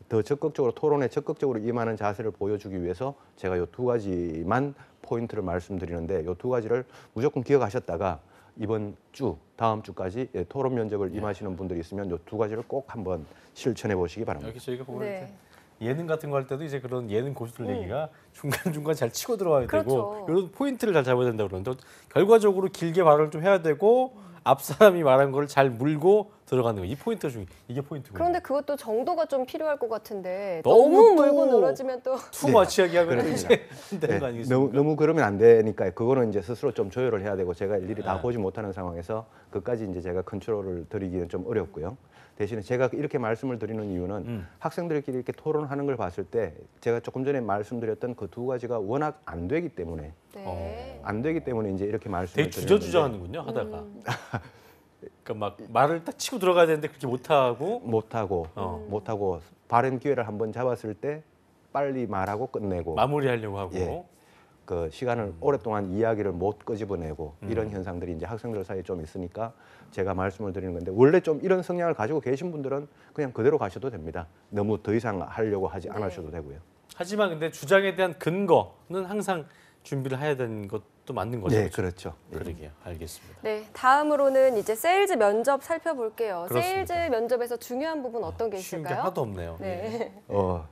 더 적극적으로 토론에 적극적으로 임하는 자세를 보여주기 위해서 제가 이 두 가지만 포인트를 말씀드리는데 이 두 가지를 무조건 기억하셨다가 이번 주 다음 주까지 토론 면접을 임하시는 분들이 있으면 이 두 가지를 꼭 한번 실천해 보시기 바랍니다. 여기 저희가 보면 네. 예능 같은 거 할 때도 이제 그런 예능 고수들 얘기가 중간중간 잘 치고 들어와야 그렇죠. 되고 이런 포인트를 잘 잡아야 된다고 그러는데 결과적으로 길게 발언을 좀 해야 되고 앞 사람이 말한 걸 잘 물고 들어가는 거. 이 포인트가 이게 포인트고요. 그런데 그것도 정도가 좀 필요할 것 같은데 너무 너무 물고 또 늘어지면 또 투마치하게 하면 또 그렇습니다. 이제 안 되는 거 네, 아니겠습니까? 너무 그러면 안 되니까 그거는 이제 스스로 좀 조율을 해야 되고 제가 일일이 다 네. 보지 못하는 상황에서 그까지 이제 제가 컨트롤을 드리기는 좀 어렵고요. 대신에 제가 이렇게 말씀을 드리는 이유는 학생들끼리 이렇게 토론하는 걸 봤을 때 제가 조금 전에 말씀드렸던 그 두 가지가 워낙 안 되기 때문에 네. 안 되기 때문에 이제 이렇게 말씀을 되게 드리는데 주저주저하는군요 하다가. 그러니까 막 말을 딱 치고 들어가야 되는데 그렇게 못하고 못하고 발언 기회를 한번 잡았을 때 빨리 말하고 끝내고 마무리하려고 하고. 예. 그 시간을 오랫동안 이야기를 못 끄집어내고 이런 현상들이 이제 학생들 사이에 좀 있으니까 제가 말씀을 드리는 건데 원래 좀 이런 성향을 가지고 계신 분들은 그냥 그대로 가셔도 됩니다. 너무 더 이상 하려고 하지 않으셔도 되고요. 하지만 근데 주장에 대한 근거는 항상 준비를 해야 되는 것도 맞는 거죠. 네, 그렇죠. 예. 그러게요. 알겠습니다. 네, 다음으로는 이제 세일즈 면접 살펴볼게요. 그렇습니다. 세일즈 면접에서 중요한 부분 어떤 게 쉬운 게 있을까요? 하나도 없네요. 네.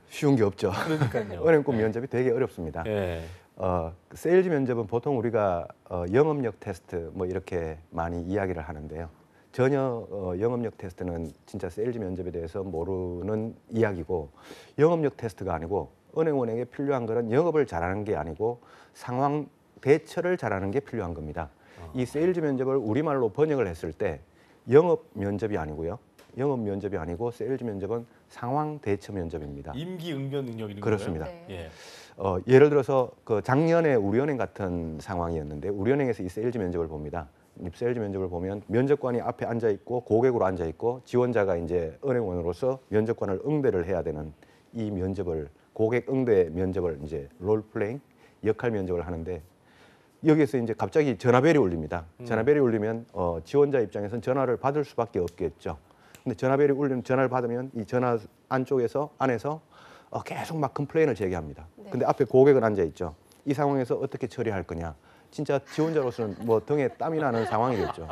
쉬운 게 없죠. 그러니까요. 은행권 면접이 되게 어렵습니다. 예. 세일즈 면접은 보통 우리가 영업력 테스트 뭐 이렇게 많이 이야기를 하는데요. 전혀 영업력 테스트는 진짜 세일즈 면접에 대해서 모르는 이야기고 영업력 테스트가 아니고 은행원에게 필요한 거는 영업을 잘하는 게 아니고 상황 대처를 잘하는 게 필요한 겁니다. 이 세일즈 면접을 우리말로 번역을 했을 때 영업 면접이 아니고요. 영업 면접이 아니고 세일즈 면접은 상황 대처 면접입니다. 임기응변 능력 이런 그렇습니다. 거예요? 네. 예. 예를 들어서 그 작년에 우리은행 같은 상황이었는데 우리은행에서 이 세일즈 면접을 봅니다. 이 세일즈 면접을 보면 면접관이 앞에 앉아 있고 고객으로 앉아 있고 지원자가 이제 은행원으로서 면접관을 응대를 해야 되는 이 면접을 고객 응대 면접을 이제 롤플레잉 역할 면접을 하는데 여기에서 이제 갑자기 전화벨이 울립니다. 전화벨이 울리면 지원자 입장에서는 전화를 받을 수밖에 없겠죠. 근데 전화벨이 울리면 전화를 받으면 이 전화 안에서 계속 막 컴플레인을 제기합니다. 네. 근데 앞에 고객은 앉아 있죠. 이 상황에서 어떻게 처리할 거냐. 진짜 지원자로서는 뭐 등에 땀이 나는 상황이겠죠.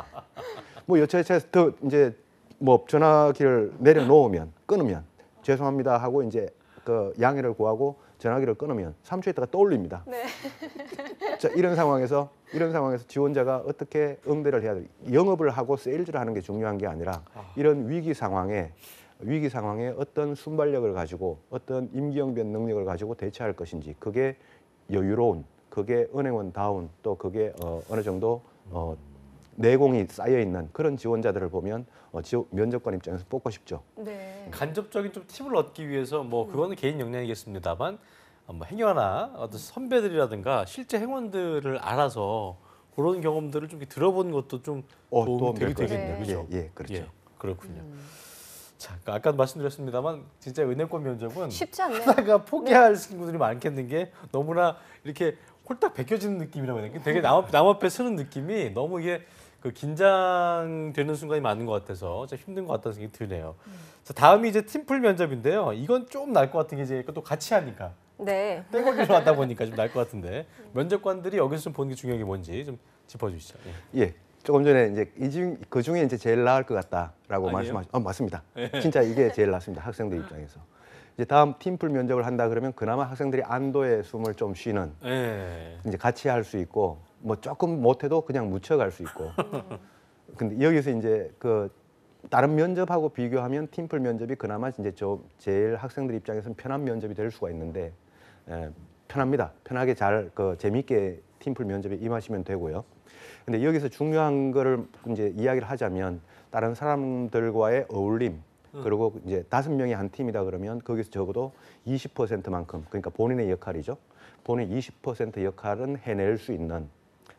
뭐 여차저차해서 더 이제 뭐 전화기를 내려놓으면 끊으면 죄송합니다 하고 이제 그 양해를 구하고 전화기를 끊으면 3초 있다가 또 울립니다. 네. 자, 이런 상황에서 지원자가 어떻게 응대를 해야 돼? 영업을 하고 세일즈를 하는 게 중요한 게 아니라 이런 위기 상황에 어떤 순발력을 가지고 어떤 임기응변 능력을 가지고 대처할 것인지 그게 여유로운 그게 은행원다운 또 그게 어느 정도 내공이 쌓여 있는 그런 지원자들을 보면 면접관 입장에서 뽑고 싶죠. 네. 간접적인 좀 팁을 얻기 위해서 뭐 그거는 개인 역량이겠습니다만 뭐 행여나 어떤 선배들이라든가 실제 행원들을 알아서 그런 경험들을 좀 이렇게 들어보는 것도 좀 도움이 도움 되게 될 되겠네요. 것이네요. 그렇죠? 예, 그렇죠. 예, 그렇군요. 자, 아까 말씀드렸습니다만 진짜 은행권 면접은 쉽지 않네요. 하다가 포기할 친구들이 많겠는 게 너무나 이렇게 홀딱 벗겨지는 느낌이라고 해야 되나? 되게 남 앞에 서는 느낌이 너무 이게 그 긴장되는 순간이 많은 것 같아서 좀 힘든 것 같다는 생각이 드네요. 자, 다음이 이제 팀플 면접인데요. 이건 좀 날 것 같은 게 이제 또 같이 하니까 네. 떼거리로 하다 보니까 좀 날 것 같은데 면접관들이 여기서 좀 보는 게 중요한 게 뭔지 좀 짚어주시죠. 예. 예. 조금 전에 이제 그 중에 이제 제일 나을 것 같다라고 아니에요? 맞습니다. 진짜 이게 제일 낫습니다. 학생들 입장에서. 이제 다음 팀플 면접을 한다 그러면 그나마 학생들이 안도의 숨을 좀 쉬는 예. 이제 같이 할 수 있고 뭐 조금 못해도 그냥 묻혀갈 수 있고. 근데 여기서 이제 그 다른 면접하고 비교하면 팀플 면접이 그나마 이제 제일 학생들 입장에서는 편한 면접이 될 수가 있는데 편합니다. 편하게 잘 재미있게 팀플 면접에 임하시면 되고요. 근데 여기서 중요한 거를 이제 이야기를 하자면 다른 사람들과의 어울림, 그리고 이제 5명이 한 팀이다 그러면 거기서 적어도 20%만큼 그러니까 본인의 역할이죠. 본인의 20% 역할은 해낼 수 있는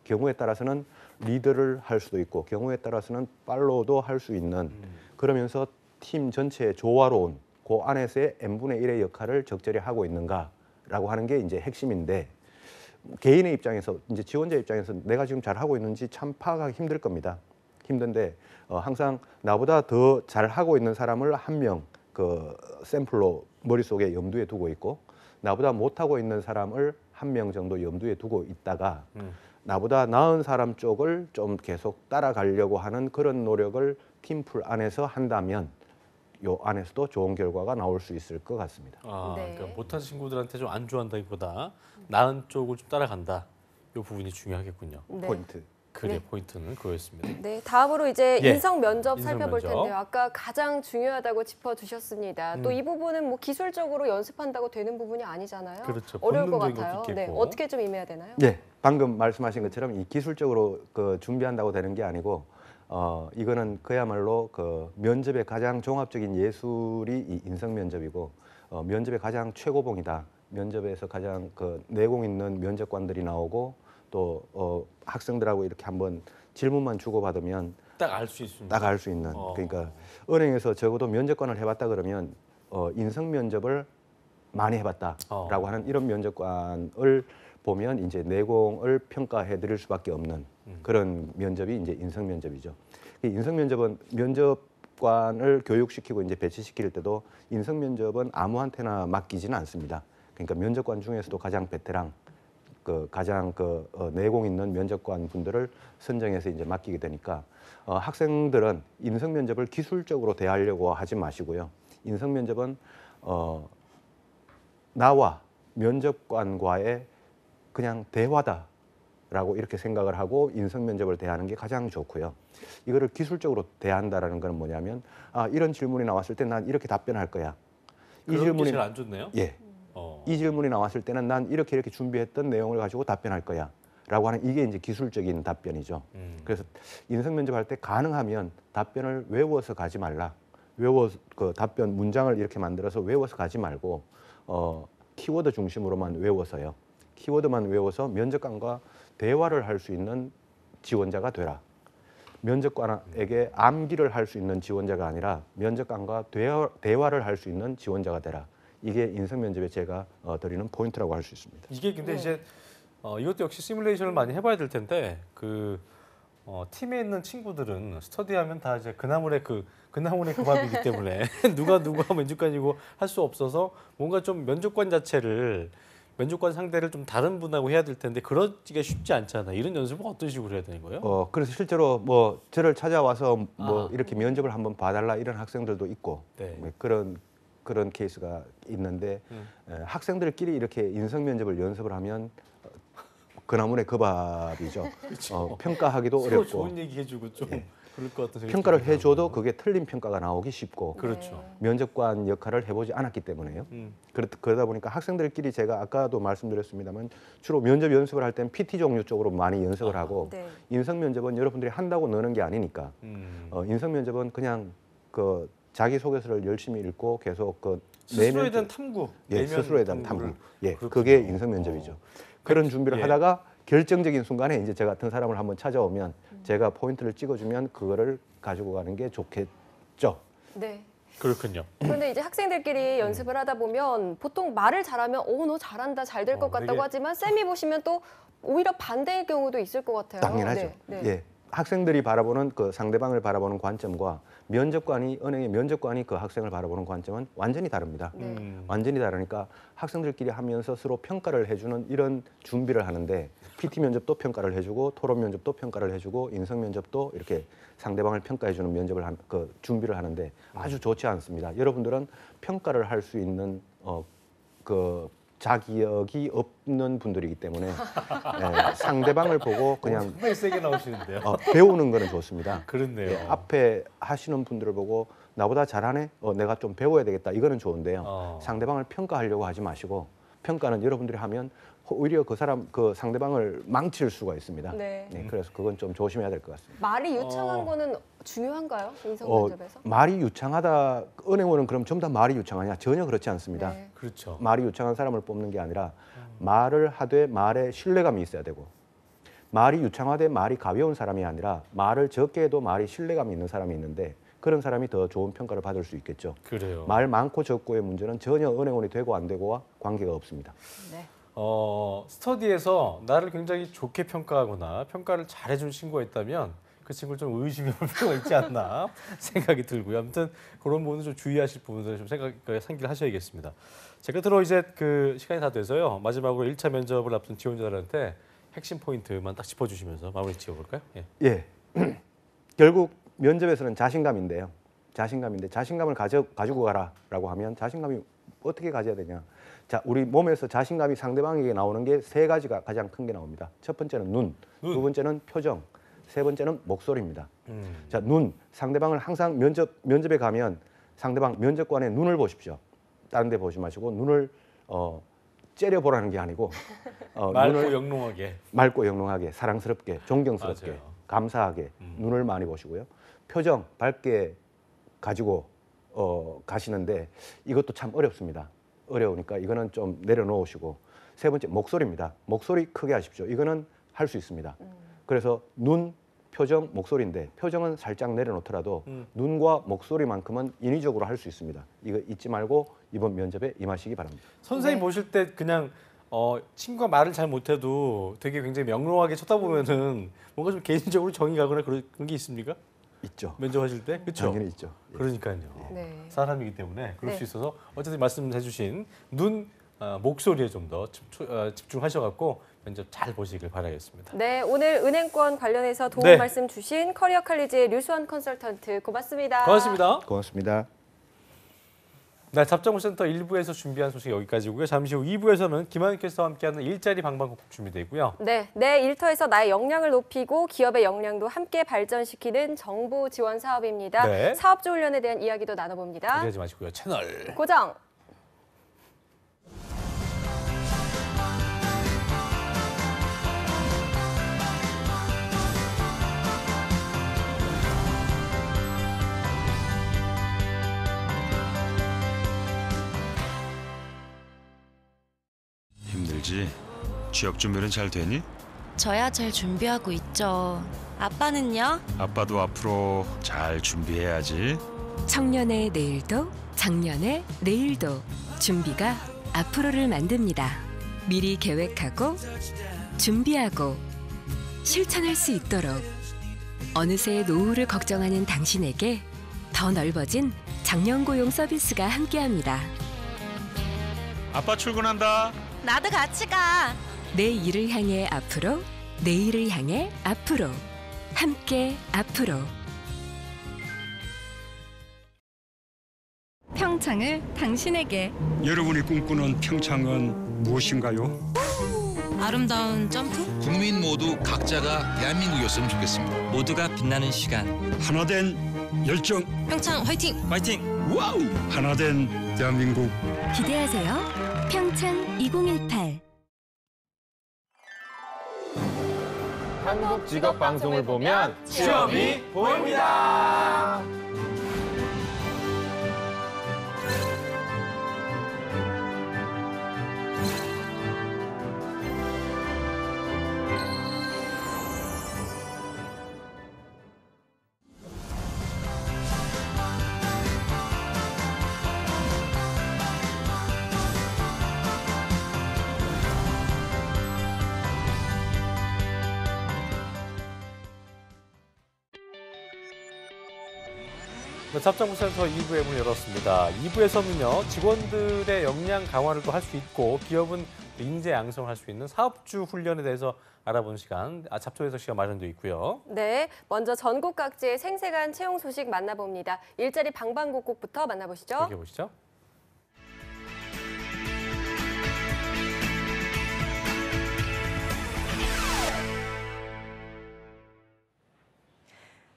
경우에 따라서는 리더를 할 수도 있고 경우에 따라서는 팔로우도 할 수 있는 그러면서 팀 전체의 조화로운 그 안에서의 n분의 1의 역할을 적절히 하고 있는가라고 하는 게 이제 핵심인데 개인의 입장에서 이제 지원자 입장에서 내가 지금 잘하고 있는지 참 파악하기 힘들 겁니다. 힘든데 항상 나보다 더 잘하고 있는 사람을 한 명 그 샘플로 머릿속에 염두에 두고 있고 나보다 못하고 있는 사람을 한 명 정도 염두에 두고 있다가 나보다 나은 사람 쪽을 좀 계속 따라가려고 하는 그런 노력을 팀풀 안에서 한다면 요 안에서도 좋은 결과가 나올 수 있을 것 같습니다. 네. 그러니까 못한 친구들한테 좀 안 좋아한다기보다 나은 쪽을 좀 따라간다. 이 부분이 중요하겠군요. 네. 포인트. 그게 네. 포인트는 그거였습니다. 네, 다음으로 이제 예, 인성 면접 인성 살펴볼 면접. 텐데요. 아까 가장 중요하다고 짚어주셨습니다. 또 이 부분은 뭐 기술적으로 연습한다고 되는 부분이 아니잖아요. 그렇죠. 어려울 것 본능적인 같아요. 것도 네, 있겠고. 어떻게 좀 임해야 되나요? 네, 방금 말씀하신 것처럼 이 기술적으로 그 준비한다고 되는 게 아니고 이거는 그야말로 그 면접의 가장 종합적인 예술이 이 인성 면접이고 면접의 가장 최고봉이다. 면접에서 가장 그 내공 있는 면접관들이 나오고 또 학생들하고 이렇게 한번 질문만 주고받으면 딱 알 수 있습니다. 딱 알 수 있는 그러니까 은행에서 적어도 면접관을 해봤다 그러면 인성 면접을 많이 해봤다라고 하는 이런 면접관을 보면 이제 내공을 평가해 드릴 수밖에 없는 그런 면접이 이제 인성 면접이죠. 이 인성 면접은 면접관을 교육시키고 이제 배치시킬 때도 인성 면접은 아무한테나 맡기지는 않습니다. 그러니까 면접관 중에서도 가장 베테랑 가장 내공 있는 면접관 분들을 선정해서 이제 맡기게 되니까 학생들은 인성 면접을 기술적으로 대하려고 하지 마시고요. 인성 면접은 나와 면접관과의 그냥 대화다라고 이렇게 생각을 하고 인성 면접을 대하는 게 가장 좋고요. 이거를 기술적으로 대한다라는 건 뭐냐면 이런 질문이 나왔을 때 난 이렇게 답변할 거야. 이 질문이 제일 안 좋네요. 예. 이 질문이 나왔을 때는 난 이렇게 준비했던 내용을 가지고 답변할 거야 라고 하는 이게 이제 기술적인 답변이죠. 그래서 인성 면접할 때 가능하면 답변을 외워서 가지 말라. 그 답변 문장을 이렇게 만들어서 외워서 가지 말고 키워드 중심으로만 외워서요. 키워드만 외워서 면접관과 대화를 할 수 있는 지원자가 되라. 면접관에게 암기를 할 수 있는 지원자가 아니라 면접관과 대화를 할 수 있는 지원자가 되라. 이게 인성 면접에 제가 드리는 포인트라고 할 수 있습니다. 이게 근데 이제 이것도 역시 시뮬레이션을 많이 해봐야 될 텐데 팀에 있는 친구들은 스터디하면 다 이제 그나물의 그 밥이기 때문에 누가 면접관이고 할 수 없어서 뭔가 좀 면접관 상대를 좀 다른 분하고 해야 될 텐데 그러기가 쉽지 않잖아. 이런 연습은 어떤 식으로 해야 되는 거예요? 그래서 실제로 뭐 저를 찾아와서 이렇게 면접을 한번 봐달라 이런 학생들도 있고 네. 그런 케이스가 있는데 학생들끼리 이렇게 인성 면접을 연습을 하면 그나물의 그 밥이죠. 평가하기도 서로 어렵고 좋은 얘기 해주고 좀 그럴 것 같은 생각이 평가를 들어요. 해줘도 그게 틀린 평가가 나오기 쉽고 그렇죠. 면접관 역할을 해보지 않았기 때문에요. 그러다 보니까 학생들끼리 제가 아까도 말씀드렸습니다만 주로 면접 연습을 할 때는 PT 종류 쪽으로 많이 연습을 하고 네. 인성 면접은 여러분들이 한다고 느는 게 아니니까 인성 면접은 그냥 그 자기소개서를 열심히 읽고 계속 스스로에 대한 탐구, 스스로에 대한 탐구를. 탐구, 예, 그렇군요. 그게 인성 면접이죠. 그런 준비를 예. 하다가 결정적인 순간에 이제 저 같은 사람을 한번 찾아오면 제가 포인트를 찍어주면 그거를 가지고 가는 게 좋겠죠. 네. 그렇군요. 그런데 이제 학생들끼리 연습을 하다 보면 보통 말을 잘하면 너 잘한다, 잘 될 것 같다고 되게- 하지만 쌤이 보시면 또 오히려 반대의 경우도 있을 것 같아요. 당연하죠. 네, 네. 예, 학생들이 바라보는 그 상대방을 바라보는 관점과 은행의 면접관이 그 학생을 바라보는 관점은 완전히 다릅니다. 완전히 다르니까 학생들끼리 하면서 서로 평가를 해주는 이런 준비를 하는데 PT 면접도 평가를 해주고 토론 면접도 평가를 해주고 인성 면접도 이렇게 상대방을 평가해주는 준비를 하는데 아주 좋지 않습니다. 여러분들은 평가를 할 수 있는 자기력이 없는 분들이기 때문에 상대방을 보고 그냥 상당히 세게 나오시는데요. 배우는 거는 좋습니다. 그렇네요. 예, 앞에 하시는 분들을 보고 나보다 잘하네, 내가 좀 배워야 되겠다. 이거는 좋은데요. 상대방을 평가하려고 하지 마시고 평가는 여러분들이 하면 오히려 그 상대방을 망칠 수가 있습니다. 네. 그래서 그건 좀 조심해야 될 것 같습니다. 말이 유창한 거는 중요한가요? 인성 면접에서? 말이 유창하다. 은행원은 그럼 전부 다 말이 유창하냐? 전혀 그렇지 않습니다. 네. 그렇죠. 말이 유창한 사람을 뽑는 게 아니라 말을 하되 말에 신뢰감이 있어야 되고 말이 유창하되 말이 가벼운 사람이 아니라 말을 적게 해도 말이 신뢰감이 있는 사람이 있는데 그런 사람이 더 좋은 평가를 받을 수 있겠죠. 그래요. 말 많고 적고의 문제는 전혀 은행원이 되고 안 되고와 관계가 없습니다. 네. 스터디에서 나를 굉장히 좋게 평가하거나 평가를 잘해준 친구가 있다면 그 친구를 좀 의심해 볼 필요가 있지 않나 생각이 들고요. 아무튼 그런 부분은 좀 주의하실 부분들을 좀 상기를 하셔야겠습니다. 자, 끝으로 이제 그 시간이 다 돼서요. 마지막으로 1차 면접을 앞둔 지원자들한테 핵심 포인트만 딱 짚어주시면서 마무리 지어볼까요? 예. 예. 결국 면접에서는 자신감인데요. 자신감을 가지고 가라라고 하면 자신감이 어떻게 가져야 되냐. 자, 우리 몸에서 자신감이 상대방에게 나오는 게 세 가지가 가장 큰 게 나옵니다. 첫 번째는 눈, 두 번째는 표정, 세 번째는 목소리입니다. 자, 눈, 상대방을 항상 면접에 가면 상대방 면접관의 눈을 보십시오. 다른 데 보지 마시고 눈을 째려보라는 게 아니고 맑고 영롱하게. 맑고 영롱하게, 사랑스럽게, 존경스럽게, 맞아요. 감사하게 눈을 많이 보시고요. 표정 밝게 가지고 가시는데 이것도 참 어렵습니다. 어려우니까 이거는 좀 내려놓으시고 세 번째 목소리입니다. 목소리 크게 하십시오. 이거는 할 수 있습니다. 그래서 눈, 표정, 목소리인데 표정은 살짝 내려놓더라도 눈과 목소리만큼은 인위적으로 할 수 있습니다. 이거 잊지 말고 이번 면접에 임하시기 바랍니다. 선생님 보실 때 그냥 친구가 말을 잘 못해도 되게 굉장히 명료하게 쳐다보면은 뭔가 좀 개인적으로 정이 가거나 그런 게 있습니까? 있죠. 면접하실 때? 그렇죠? 당연히 있죠. 예. 그러니까요. 네. 사람이기 때문에 그럴 네. 수 있어서 어쨌든 말씀해 주신 눈, 목소리에 좀 더 집중하셔갖고 면접 잘 보시길 바라겠습니다. 네, 오늘 은행권 관련해서 도움 네. 말씀 주신 커리어 칼리지의 류수환 컨설턴트 고맙습니다. 고맙습니다. 고맙습니다. 네, 잡정부센터 1부에서 준비한 소식 여기까지고요. 잠시 후 2부에서는 김한익 캐스터와 함께하는 일자리 방방곡곡 준비되어 있고요. 네, 내 일터에서 나의 역량을 높이고 기업의 역량도 함께 발전시키는 정보 지원 사업입니다. 네. 사업주 훈련에 대한 이야기도 나눠봅니다. 기대하지 마시고요. 채널 고정. 힘들지? 취업 준비는 잘 되니? 저야 잘 준비하고 있죠. 아빠는요? 아빠도 앞으로 잘 준비해야지. 청년의 내일도 작년의 내일도 준비가 앞으로를 만듭니다. 미리 계획하고 준비하고 실천할 수 있도록 어느새 노후를 걱정하는 당신에게 더 넓어진 장년고용 서비스가 함께합니다. 아빠 출근한다. 나도 같이 가. 내 일을 향해 앞으로, 내일을 향해 앞으로, 함께 앞으로. 평창을 당신에게. 여러분이 꿈꾸는 평창은 무엇인가요? 아름다운 점프? 국민 모두 각자가 대한민국이었으면 좋겠습니다. 모두가 빛나는 시간. 하나된 열정. 평창 화이팅! 화이팅! 와우! 하나된 대한민국. 기대하세요. 평창 2018. 한국 직업 방송을 보면 취업이 보입니다. 잡정부센터 2부의 문을 열었습니다. 2부에서는요, 직원들의 역량 강화를 또 할 수 있고 기업은 인재 양성을 할 수 있는 사업주 훈련에 대해서 알아보는 시간, 잡초해석 시간 마련되어 있고요. 네, 먼저 전국 각지의 생생한 채용 소식 만나봅니다. 일자리 방방곡곡부터 만나보시죠. 함께 보시죠.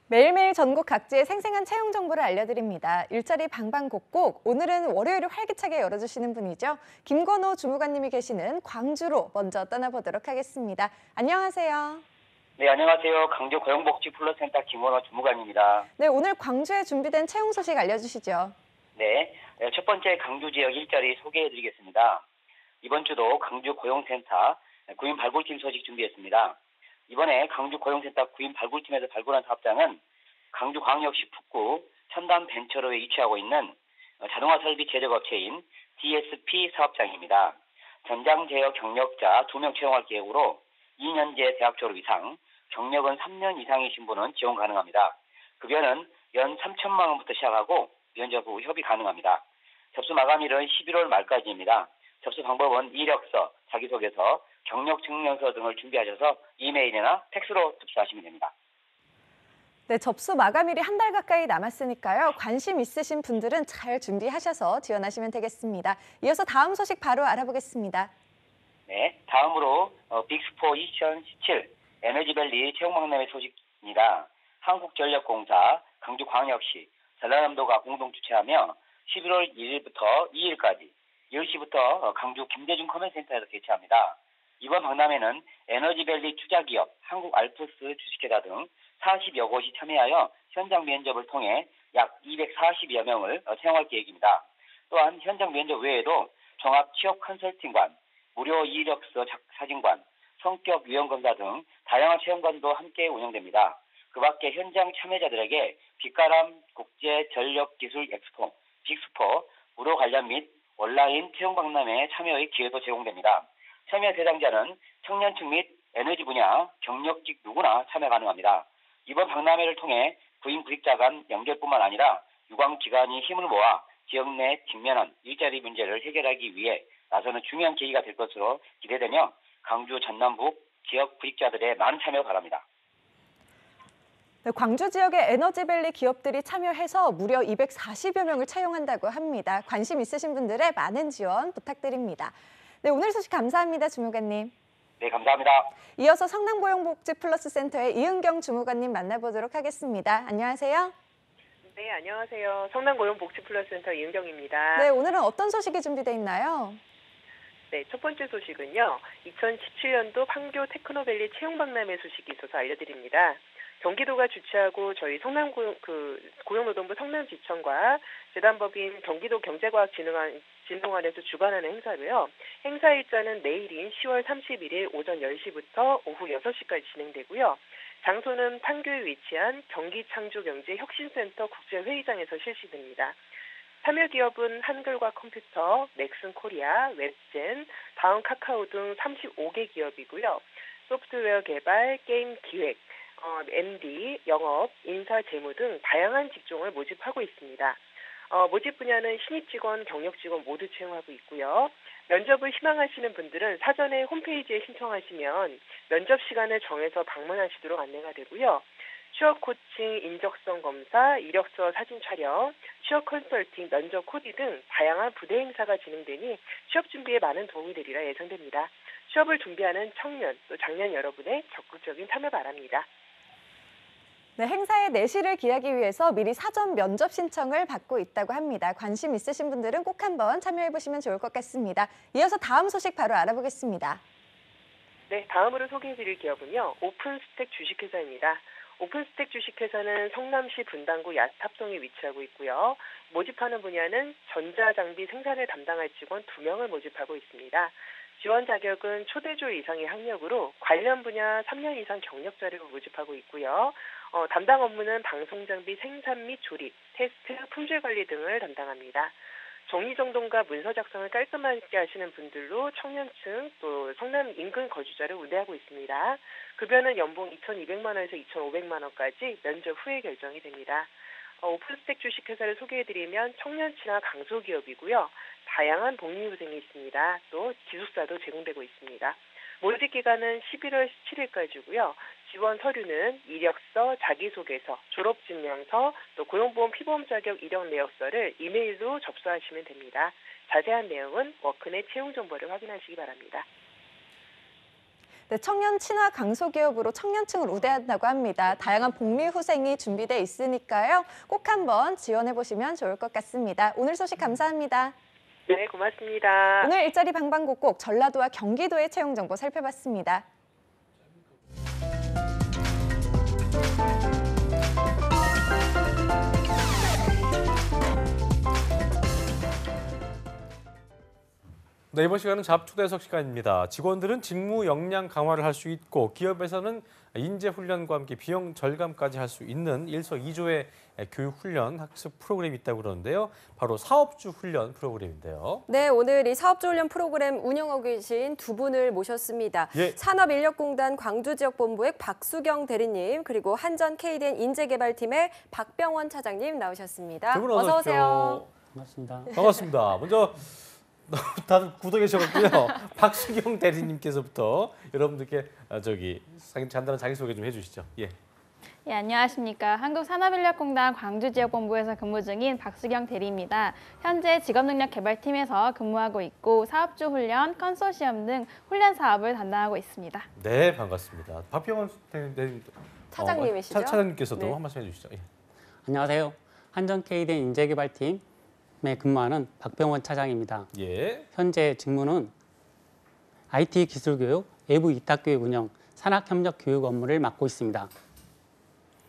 매일매일 전국 각지의 생생한 채용 정보를 알려드립니다. 일자리 방방곡곡, 오늘은 월요일을 활기차게 열어주시는 분이죠. 김건호 주무관님이 계시는 광주로 먼저 떠나보도록 하겠습니다. 안녕하세요. 네, 안녕하세요. 광주 고용복지플러스센터 김원호 주무관입니다. 네, 오늘 광주에 준비된 채용 소식 알려주시죠. 네, 첫 번째 광주 지역 일자리 소개해드리겠습니다. 이번 주도 광주 고용센터 구인 발굴팀 소식 준비했습니다. 이번에 광주 고용센터 구인 발굴팀에서 발굴한 사업장은 광주광역시 북구 첨단벤처로에 위치하고 있는 자동화 설비 제작업체인 DSP 사업장입니다. 전장 제어 경력자 2명 채용할 계획으로 2년제 대학 졸업 이상, 경력은 3년 이상이신 분은 지원 가능합니다. 급여는 연 3천만 원부터 시작하고 면접 후 협의 가능합니다. 접수 마감일은 11월 말까지입니다. 접수 방법은 이력서, 자기소개서, 경력증명서 등을 준비하셔서 이메일이나 팩스로 접수하시면 됩니다. 네, 접수 마감일이 한 달 가까이 남았으니까요. 관심 있으신 분들은 잘 준비하셔서 지원하시면 되겠습니다. 이어서 다음 소식 바로 알아보겠습니다. 네, 다음으로 빅4 2017 에너지밸리 채용박람회 소식입니다. 한국전력공사, 광주광역시, 전라남도가 공동 주최하며 11월 1일부터 2일까지 10시부터 광주 김대중 커맨센터에서 개최합니다. 이번 박람회는 에너지밸리 투자기업, 한국알프스 주식회사 등 40여 곳이 참여하여 현장 면접을 통해 약 240여 명을 채용할 계획입니다. 또한 현장 면접 외에도 종합 취업 컨설팅관, 무료 이력서 사진관, 성격 유형 검사 등 다양한 체험관도 함께 운영됩니다. 그 밖에 현장 참여자들에게 빛가람 국제 전력 기술 엑스포, 빅스포, 무료 관련 및 온라인 채용 박람회 참여의 기회도 제공됩니다. 참여 대상자는 청년층 및 에너지 분야 경력직 누구나 참여 가능합니다. 이번 박람회를 통해 구인 구직자 간 연결뿐만 아니라 유관기관이 힘을 모아 지역 내 직면한 일자리 문제를 해결하기 위해 나서는 중요한 계기가 될 것으로 기대되며 광주 전남북 지역 구직자들의 많은 참여 바랍니다. 네, 광주 지역의 에너지밸리 기업들이 참여해서 무려 240여 명을 채용한다고 합니다. 관심 있으신 분들의 많은 지원 부탁드립니다. 네, 오늘 소식 감사합니다, 주무관님. 네, 감사합니다. 이어서 성남고용복지플러스센터의 이은경 주무관님 만나보도록 하겠습니다. 안녕하세요. 네, 안녕하세요. 성남고용복지플러스센터 이은경입니다. 네, 오늘은 어떤 소식이 준비되어 있나요? 네, 첫 번째 소식은요. 2017년도 판교 테크노밸리 채용박람회 소식이 있어서 알려드립니다. 경기도가 주최하고 저희 고용노동부 성남지청과 재단법인 경기도 경제과학진흥원에서 주관하는 행사로요. 행사 일자는 내일인 10월 31일 오전 10시부터 오후 6시까지 진행되고요. 장소는 판교에 위치한 경기창조경제혁신센터 국제회의장에서 실시됩니다. 참여 기업은 한글과 컴퓨터, 넥슨코리아, 웹젠, 다음 카카오 등 35개 기업이고요. 소프트웨어 개발, 게임 기획, MD, 영업, 인사, 재무 등 다양한 직종을 모집하고 있습니다. 모집 분야는 신입 직원, 경력 직원 모두 채용하고 있고요. 면접을 희망하시는 분들은 사전에 홈페이지에 신청하시면 면접 시간을 정해서 방문하시도록 안내가 되고요. 취업 코칭, 인적성 검사, 이력서 사진 촬영, 취업 컨설팅, 면접 코디 등 다양한 부대 행사가 진행되니 취업 준비에 많은 도움이 되리라 예상됩니다. 취업을 준비하는 청년, 또 장년 여러분의 적극적인 참여 바랍니다. 네, 행사의 내실을 기하기 위해서 미리 사전 면접 신청을 받고 있다고 합니다. 관심 있으신 분들은 꼭 한번 참여해보시면 좋을 것 같습니다. 이어서 다음 소식 바로 알아보겠습니다. 네, 다음으로 소개해드릴 기업은요. 오픈스택 주식회사입니다. 오픈스택 주식회사는 성남시 분당구 야탑동에 위치하고 있고요. 모집하는 분야는 전자장비 생산을 담당할 직원 2명을 모집하고 있습니다. 지원 자격은 초대졸 이상의 학력으로 관련 분야 3년 이상 경력자를 모집하고 있고요. 담당 업무는 방송장비 생산 및 조립, 테스트, 품질 관리 등을 담당합니다. 정리정돈과 문서 작성을 깔끔하게 하시는 분들로 청년층 또 성남 인근 거주자를 우대하고 있습니다. 급여는 연봉 2,200만 원에서 2,500만 원까지 면접 후에 결정이 됩니다. 오픈스택 주식회사를 소개해드리면 청년친화 강소기업이고요. 다양한 복리후생이 있습니다. 또 기숙사도 제공되고 있습니다. 모집 기간은 11월 17일까지고요. 지원 서류는 이력서, 자기소개서, 졸업증명서, 또 고용보험 피보험 자격 이력 내역서를 이메일로 접수하시면 됩니다. 자세한 내용은 워크넷 채용 정보를 확인하시기 바랍니다. 네, 청년 친화 강소기업으로 청년층을 우대한다고 합니다. 다양한 복리 후생이 준비돼 있으니까요. 꼭 한번 지원해보시면 좋을 것 같습니다. 오늘 소식 감사합니다. 네, 고맙습니다. 오늘 일자리 방방곡곡 전라도와 경기도의 채용 정보 살펴봤습니다. 네, 이번 시간은 잡초대석 시간입니다. 직원들은 직무 역량 강화를 할 수 있고 기업에서는 인재 훈련과 함께 비용 절감까지 할 수 있는 일석이조의 교육 훈련 학습 프로그램이 있다고 그러는데요. 바로 사업주 훈련 프로그램인데요. 네, 오늘 이 사업주 훈련 프로그램 운영하고 계신 두 분을 모셨습니다. 예. 산업인력공단 광주지역본부의 박수경 대리님, 그리고 한전 KDN 인재개발팀의 박병원 차장님 나오셨습니다. 두 분 어서 오세요. 반갑습니다. 반갑습니다. 먼저 다들 굳어 계셔가지고요. 박수경 대리님께서부터 여러분들께 간단한 자기소개 좀 해주시죠. 예. 예, 안녕하십니까. 한국산업인력공단 광주지역본부에서 근무 중인 박수경 대리입니다. 현재 직업능력개발팀에서 근무하고 있고 사업주 훈련, 컨소시엄 등 훈련 사업을 담당하고 있습니다. 네, 반갑습니다. 박병원 대리님 차장님이시죠? 차장님께서도 네. 한 말씀 해주시죠. 예. 안녕하세요. 한전 KDN 인재개발팀에 근무하는 박병원 차장입니다. 예. 현재 직무는 IT 기술교육, 외부 위탁교육 운영, 산학협력교육 업무를 맡고 있습니다.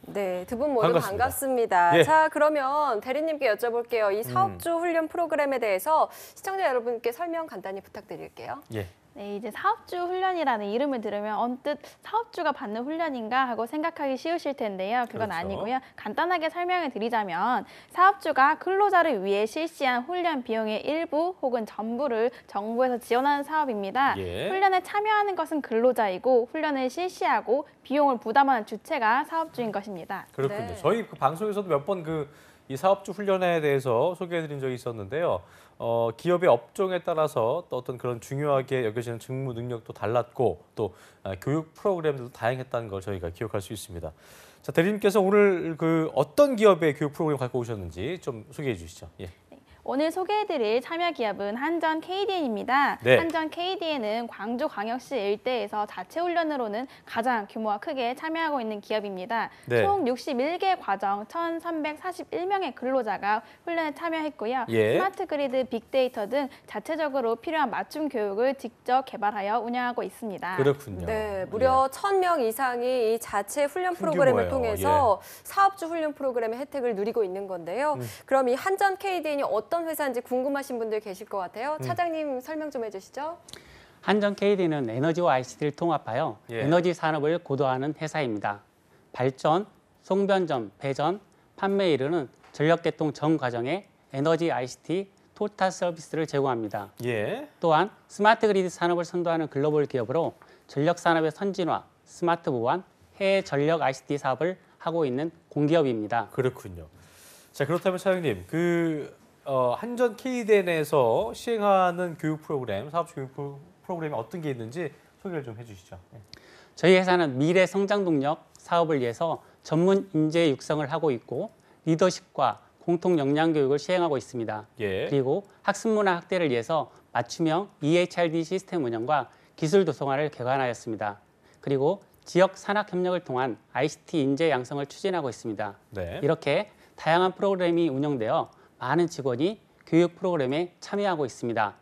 네, 두 분 모두 반갑습니다. 예. 자, 그러면 대리님께 여쭤볼게요. 이 사업주 훈련 프로그램에 대해서 시청자 여러분께 설명 간단히 부탁드릴게요. 예. 네, 이제 사업주 훈련이라는 이름을 들으면 언뜻 사업주가 받는 훈련인가 하고 생각하기 쉬우실 텐데요. 그건 그렇죠. 아니고요. 간단하게 설명을 드리자면 사업주가 근로자를 위해 실시한 훈련 비용의 일부 혹은 전부를 정부에서 지원하는 사업입니다. 예. 훈련에 참여하는 것은 근로자이고 훈련을 실시하고 비용을 부담하는 주체가 사업주인 것입니다. 그렇군요. 네. 저희 그 방송에서도 몇 번 이 사업주 훈련에 대해서 소개해드린 적이 있었는데요. 기업의 업종에 따라서 또 어떤 그런 중요하게 여겨지는 직무 능력도 달랐고 또 교육 프로그램들도 다양했다는 걸 저희가 기억할 수 있습니다. 자, 대리님께서 오늘 어떤 기업의 교육 프로그램 갖고 오셨는지 좀 소개해 주시죠. 예. 오늘 소개해드릴 참여 기업은 한전 KDN입니다. 네. 한전 KDN은 광주광역시 일대에서 자체 훈련으로는 가장 규모가 크게 참여하고 있는 기업입니다. 네. 총 61개 과정 1,341명의 근로자가 훈련에 참여했고요. 예. 스마트 그리드, 빅데이터 등 자체적으로 필요한 맞춤 교육을 직접 개발하여 운영하고 있습니다. 그렇군요. 네, 무려 1,000명 이상이 이 자체 훈련 프로그램을 규모예요. 통해서 사업주 훈련 프로그램의 혜택을 누리고 있는 건데요. 그럼 이 한전 KDN이 어떤 회사인지 궁금하신 분들 계실 것 같아요. 차장님 설명 좀 해주시죠. 한전 KD는 에너지와 ICT를 통합하여 에너지 산업을 고도화하는 회사입니다. 발전, 송변전, 배전, 판매에 이르는 전력계통 전 과정에 에너지 ICT 토탈 서비스를 제공합니다. 예. 또한 스마트 그리드 산업을 선도하는 글로벌 기업으로 전력 산업의 선진화, 스마트 보안, 해외 전력 ICT 사업을 하고 있는 공기업입니다. 그렇군요. 자, 그렇다면 차장님, 한전 KDN에서 시행하는 교육 프로그램, 사업주 교육 프로그램이 어떤 게 있는지 소개를 좀 해주시죠. 네. 저희 회사는 미래 성장 동력 사업을 위해서 전문 인재 육성을 하고 있고 리더십과 공통 역량 교육을 시행하고 있습니다. 예. 그리고 학습 문화 확대를 위해서 맞춤형 EHRD 시스템 운영과 기술 도성화를 개관하였습니다. 그리고 지역 산학 협력을 통한 ICT 인재 양성을 추진하고 있습니다. 네. 이렇게 다양한 프로그램이 운영되어 많은 직원이 교육 프로그램에 참여하고 있습니다.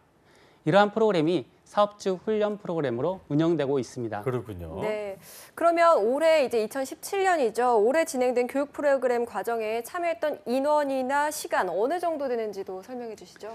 이러한 프로그램이 사업주 훈련 프로그램으로 운영되고 있습니다. 그렇군요. 네, 그러면 올해 이제 2017년이죠. 올해 진행된 교육 프로그램 과정에 참여했던 인원이나 시간 어느 정도 되는지도 설명해 주시죠.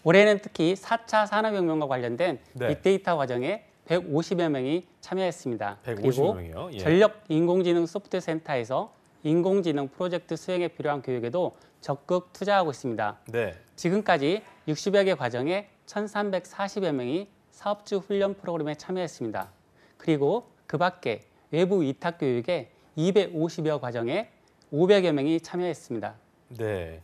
올해는 특히 4차 산업혁명과 관련된 네. 빅데이터 과정에 150여 명이 참여했습니다. 150여 그리고 명이요? 예. 전력 인공지능 소프트센터에서 인공지능 프로젝트 수행에 필요한 교육에도 적극 투자하고 있습니다. 네. 지금까지 60여 개 과정에 1,340여 명이 사업주 훈련 프로그램에 참여했습니다. 그리고 그 밖에 외부 위탁 교육에 250여 과정에 500여 명이 참여했습니다. 네.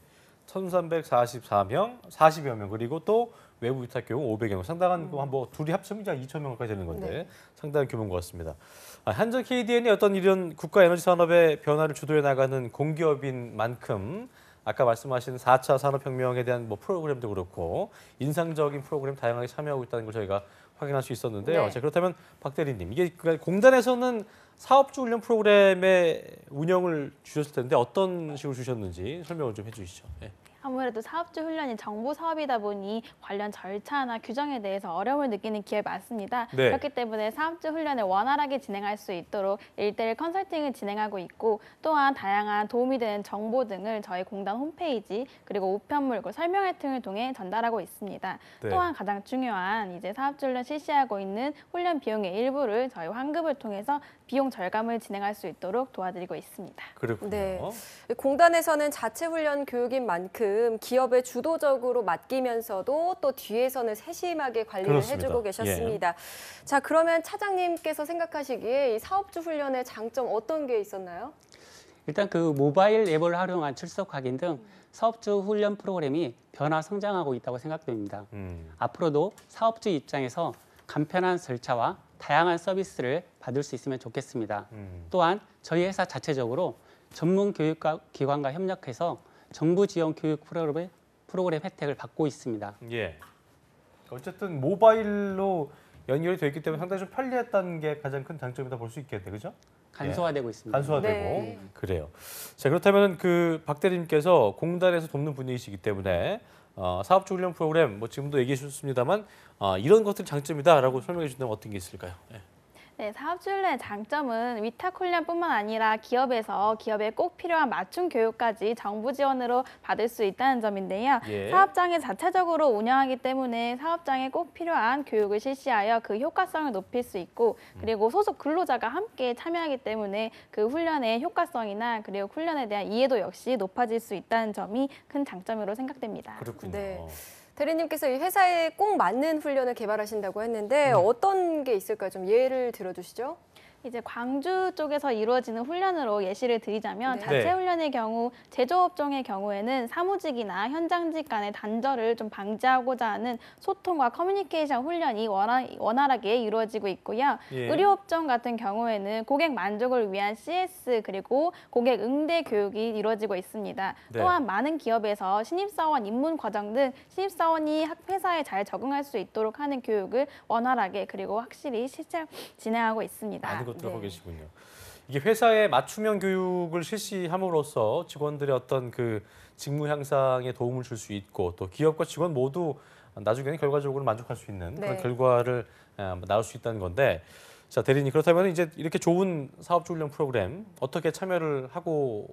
1,344명, 40여 명, 그리고 또 외부 위탁 교육 500여 명. 상당한 둘이 합치면 2,000명까지 되는 건데 네. 상당한 규모인 것 같습니다. 한전 KDN이 어떤 이런 국가 에너지 산업의 변화를 주도해 나가는 공기업인 만큼 아까 말씀하신 4차 산업혁명에 대한 프로그램도 그렇고 인상적인 프로그램 다양하게 참여하고 있다는 걸 저희가 확인할 수 있었는데요. 네. 자, 그렇다면 박 대리님, 이게 공단에서는 사업주 훈련 프로그램의 운영을 주셨을 텐데 어떤 식으로 주셨는지 설명을 좀 해주시죠. 네. 아무래도 사업주 훈련이 정부 사업이다 보니 관련 절차나 규정에 대해서 어려움을 느끼는 기업이 많습니다. 네. 그렇기 때문에 사업주 훈련을 원활하게 진행할 수 있도록 1:1 컨설팅을 진행하고 있고 또한 다양한 도움이 되는 정보 등을 저희 공단 홈페이지 그리고 우편물, 설명회 등을 통해 전달하고 있습니다. 네. 또한 가장 중요한 이제 사업주 훈련 실시하고 있는 훈련 비용의 일부를 저희 환급을 통해서 비용 절감을 진행할 수 있도록 도와드리고 있습니다. 그렇군요. 네. 공단에서는 자체 훈련 교육인 만큼 기업에 주도적으로 맡기면서도 또 뒤에서는 세심하게 관리를 그렇습니다. 해주고 계셨습니다. 자, 그러면 차장님께서 생각하시기에 이 사업주 훈련의 장점 어떤 게 있었나요? 일단 그 모바일 앱을 활용한 출석 확인 등 사업주 훈련 프로그램이 변화 성장하고 있다고 생각됩니다. 앞으로도 사업주 입장에서 간편한 절차와 다양한 서비스를 받을 수 있으면 좋겠습니다. 또한 저희 회사 자체적으로 전문 교육기관과 협력해서 정부 지원 교육 프로그램 혜택을 받고 있습니다. 예. 어쨌든 모바일로 연결이 되어 있기 때문에 상당히 좀 편리했다는 게 가장 큰 장점이다 볼 수 있겠네요, 그죠? 간소화되고 있습니다. 간소화되고 네. 그래요. 자, 그렇다면 그 박 대리님께서 공단에서 돕는 분이시기 때문에 사업주 훈련 프로그램 뭐 지금도 얘기해 주셨습니다만 이런 것들 장점이다라고 설명해 주신다면 어떤 게 있을까요? 예. 네, 사업주 훈련의 장점은 위탁 훈련뿐만 아니라 기업에 꼭 필요한 맞춤 교육까지 정부 지원으로 받을 수 있다는 점인데요. 예. 사업장이 자체적으로 운영하기 때문에 사업장에 꼭 필요한 교육을 실시하여 그 효과성을 높일 수 있고 그리고 소속 근로자가 함께 참여하기 때문에 그 훈련의 효과성이나 그리고 훈련에 대한 이해도 역시 높아질 수 있다는 점이 큰 장점으로 생각됩니다. 그렇군요. 네. 대리님께서 이 회사에 꼭 맞는 훈련을 개발하신다고 했는데 어떤 게 있을까요? 좀 예를 들어주시죠. 이제 광주 쪽에서 이루어지는 훈련으로 예시를 드리자면 네. 자체 훈련의 경우 제조업종의 경우에는 사무직이나 현장직 간의 단절을 좀 방지하고자 하는 소통과 커뮤니케이션 훈련이 원활하게 이루어지고 있고요. 예. 의료업종 같은 경우에는 고객 만족을 위한 CS 그리고 고객 응대 교육이 이루어지고 있습니다. 네. 또한 많은 기업에서 신입사원 입문 과정 등 신입사원이 회사에 잘 적응할 수 있도록 하는 교육을 원활하게 그리고 확실히 실제 진행하고 있습니다. 많은 것들을 하고 네. 계시군요. 이게 회사의 맞춤형 교육을 실시함으로써 직원들의 어떤 그 직무 향상에 도움을 줄 수 있고 또 기업과 직원 모두 나중에는 결과적으로 만족할 수 있는 그런 네. 결과를 나올 수 있다는 건데 자 대리님 그렇다면 이제 이렇게 좋은 사업주 훈련 프로그램 어떻게 참여를 하고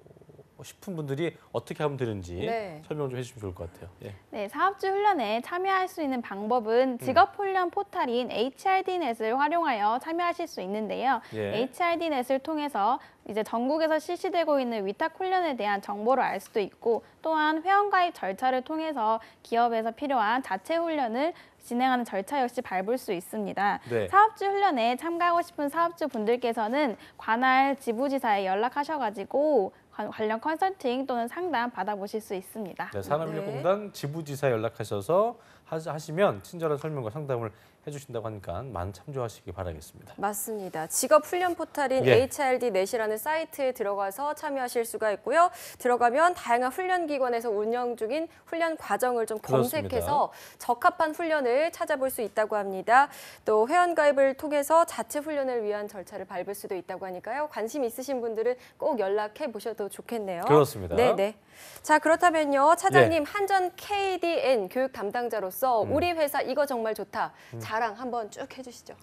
싶은 분들이 어떻게 하면 되는지 네. 설명 좀 해주시면 좋을 것 같아요. 예. 네, 사업주 훈련에 참여할 수 있는 방법은 직업 훈련 포탈인 HRD넷을 활용하여 참여하실 수 있는데요. 예. HRD넷을 통해서 이제 전국에서 실시되고 있는 위탁 훈련에 대한 정보를 알 수도 있고 또한 회원가입 절차를 통해서 기업에서 필요한 자체 훈련을 진행하는 절차 역시 밟을 수 있습니다. 네. 사업주 훈련에 참가하고 싶은 사업주 분들께서는 관할 지부지사에 연락하셔가지고 관련 컨설팅 또는 상담 받아보실 수 있습니다. 네, 산업인력공단 지부지사에 연락하셔서 하시면 친절한 설명과 상담을 해주신다고 하니까 많은 참조하시기 바라겠습니다. 맞습니다. 직업 훈련 포탈인 예. HRD넷이라는 사이트에 들어가서 참여하실 수가 있고요. 들어가면 다양한 훈련 기관에서 운영 중인 훈련 과정을 좀 검색해서 적합한 훈련을 찾아볼 수 있다고 합니다. 또 회원 가입을 통해서 자체 훈련을 위한 절차를 밟을 수도 있다고 하니까요. 관심 있으신 분들은 꼭 연락해 보셔도 좋겠네요. 그렇습니다. 네네. 자 그렇다면요. 차장님 한전 KDN 교육 담당자로서 우리 회사 이거 정말 좋다. 자랑 한번 쭉 해주시죠.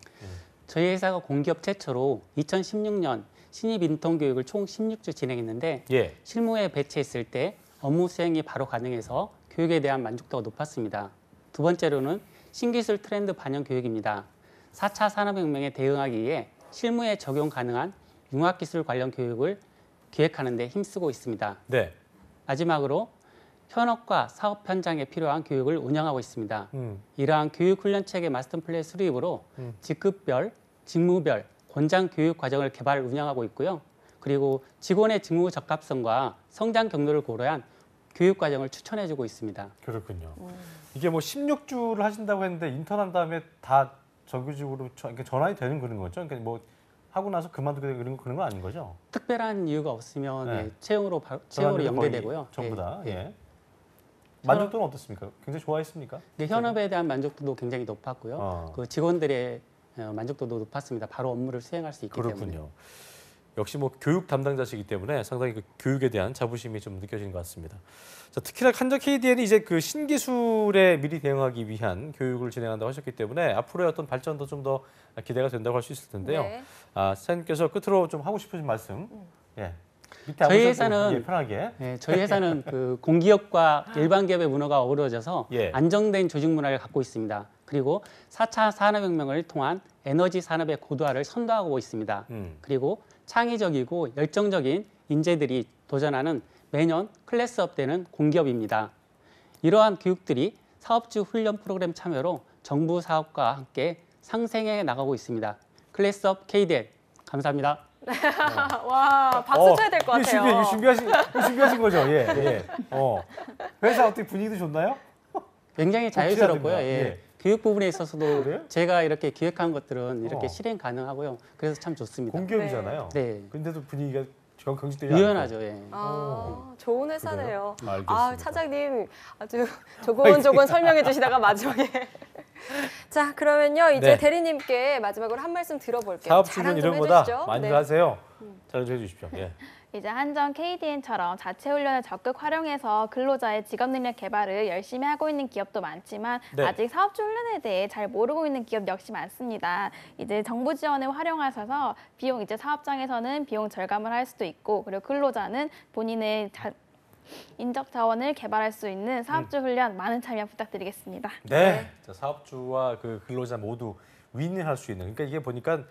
저희 회사가 공기업 최초로 2016년 신입 인턴 교육을 총 16주 진행했는데 예. 실무에 배치했을 때 업무 수행이 바로 가능해서 교육에 대한 만족도가 높았습니다. 두 번째로는 신기술 트렌드 반영 교육입니다. 4차 산업혁명에 대응하기 위해 실무에 적용 가능한 융합기술 관련 교육을 기획하는 데 힘쓰고 있습니다. 네. 마지막으로 현업과 사업 현장에 필요한 교육을 운영하고 있습니다. 이러한 교육 훈련 체계 마스터 플랜 수립으로 직급별, 직무별 권장 교육 과정을 개발 운영하고 있고요. 그리고 직원의 직무 적합성과 성장 경로를 고려한 교육 과정을 추천해주고 있습니다. 그렇군요. 이게 뭐 16주를 하신다고 했는데 인턴한 다음에 다 정규직으로 전환이 되는 그런 거죠? 그러니까 뭐 하고 나서 그만두게 되는 그런 건 아닌 거죠? 특별한 이유가 없으면 네. 채용으로 연계되고요. 전부 다. 예. 예. 만족도는 어떻습니까? 굉장히 좋아했습니까? 네, 현업에 대한 만족도도 굉장히 높았고요. 그 직원들의 만족도도 높았습니다. 바로 업무를 수행할 수 있기 때문에. 그렇군요. 역시 뭐 교육 담당자시기 때문에 상당히 그 교육에 대한 자부심이 좀 느껴지는 것 같습니다. 자, 특히나 한전 KDN이 이제 그 신기술에 미리 대응하기 위한 교육을 진행한다고 하셨기 때문에 앞으로의 어떤 발전도 좀 더 기대가 된다고 할 수 있을 텐데요. 네. 사장님께서 끝으로 좀 하고 싶으신 말씀. 예. 밑에 저희 아무튼 뭐, 회사는 예, 편하게. 네, 저희 회사는 그 공기업과 일반 기업의 문화가 어우러져서 예. 안정된 조직 문화를 갖고 있습니다. 그리고 4차 산업혁명을 통한 에너지 산업의 고도화를 선도하고 있습니다. 그리고 창의적이고 열정적인 인재들이 도전하는 매년 클래스업 되는 공기업입니다. 이러한 교육들이 사업주 훈련 프로그램 참여로 정부 사업과 함께 상생해 나가고 있습니다. 클래스업 KDN 감사합니다. 와, 박수 쳐야 될 것 같아요. 이거 준비하신 거죠? 예. 예. 회사 어떻게 분위기도 좋나요? 굉장히 자유스럽고요. 예. 예. 교육 부분에 있어서도 그래요? 제가 이렇게 기획한 것들은 이렇게 실행 가능하고요. 그래서 참 좋습니다. 공기업이잖아요. 네. 근데도 분위기가 경직되지 않고. 유연하죠. 예. 좋은 회사네요. 알겠습니다. 차장님 아주 조곤조곤 설명해 주시다가 마지막에. 자, 그러면요. 이제 네. 대리님께 마지막으로 한 말씀 들어볼게요. 사업주는 이런 거다. 해주시죠. 많이 네. 하세요. 잘 좀 해주십시오. 예. 이제 한전 KDN처럼 자체 훈련을 적극 활용해서 근로자의 직업 능력 개발을 열심히 하고 있는 기업도 많지만 네. 아직 사업주 훈련에 대해 잘 모르고 있는 기업 역시 많습니다. 이제 정부 지원을 활용하셔서 비용 이제 사업장에서는 비용 절감을 할 수도 있고 그리고 근로자는 본인의 인적 자원을 개발할 수 있는 사업주 훈련 많은 참여 부탁드리겠습니다. 네. 자, 사업주와 그 근로자 모두 윈윈할 수 있는. 그러니까 이게 보니까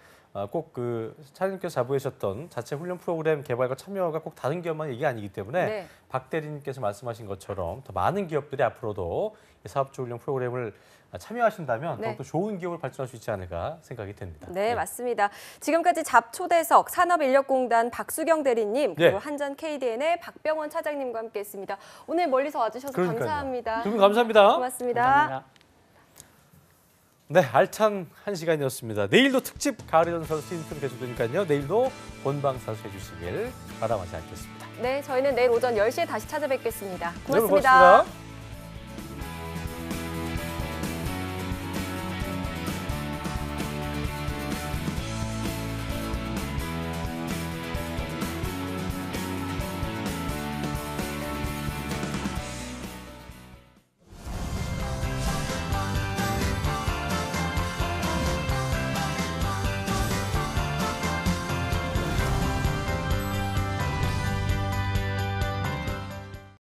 꼭 그 차장님께서 자부하셨던 자체 훈련 프로그램 개발과 참여가 꼭 다른 기업만 얘기 아니기 때문에 네. 박 대리님께서 말씀하신 것처럼 더 많은 기업들이 앞으로도 이 사업주 훈련 프로그램을 참여하신다면 네. 더욱더 좋은 기업을 발전할 수 있지 않을까 생각이 됩니다. 네, 맞습니다. 지금까지 잡초대석 산업인력공단 박수경 대리님 그리고 네. 한전 KDN의 박병원 차장님과 함께했습니다. 오늘 멀리서 와주셔서 그러니까요. 감사합니다. 두 분 감사합니다. 고맙습니다. 감사합니다. 네, 알찬 한 시간이었습니다. 내일도 특집 가을의 전설 시즌2 계속되니까요. 내일도 본방사수 해주시길 바라마지 않겠습니다. 네, 저희는 내일 오전 10시에 다시 찾아뵙겠습니다. 여러분 고맙습니다. 고맙습니다.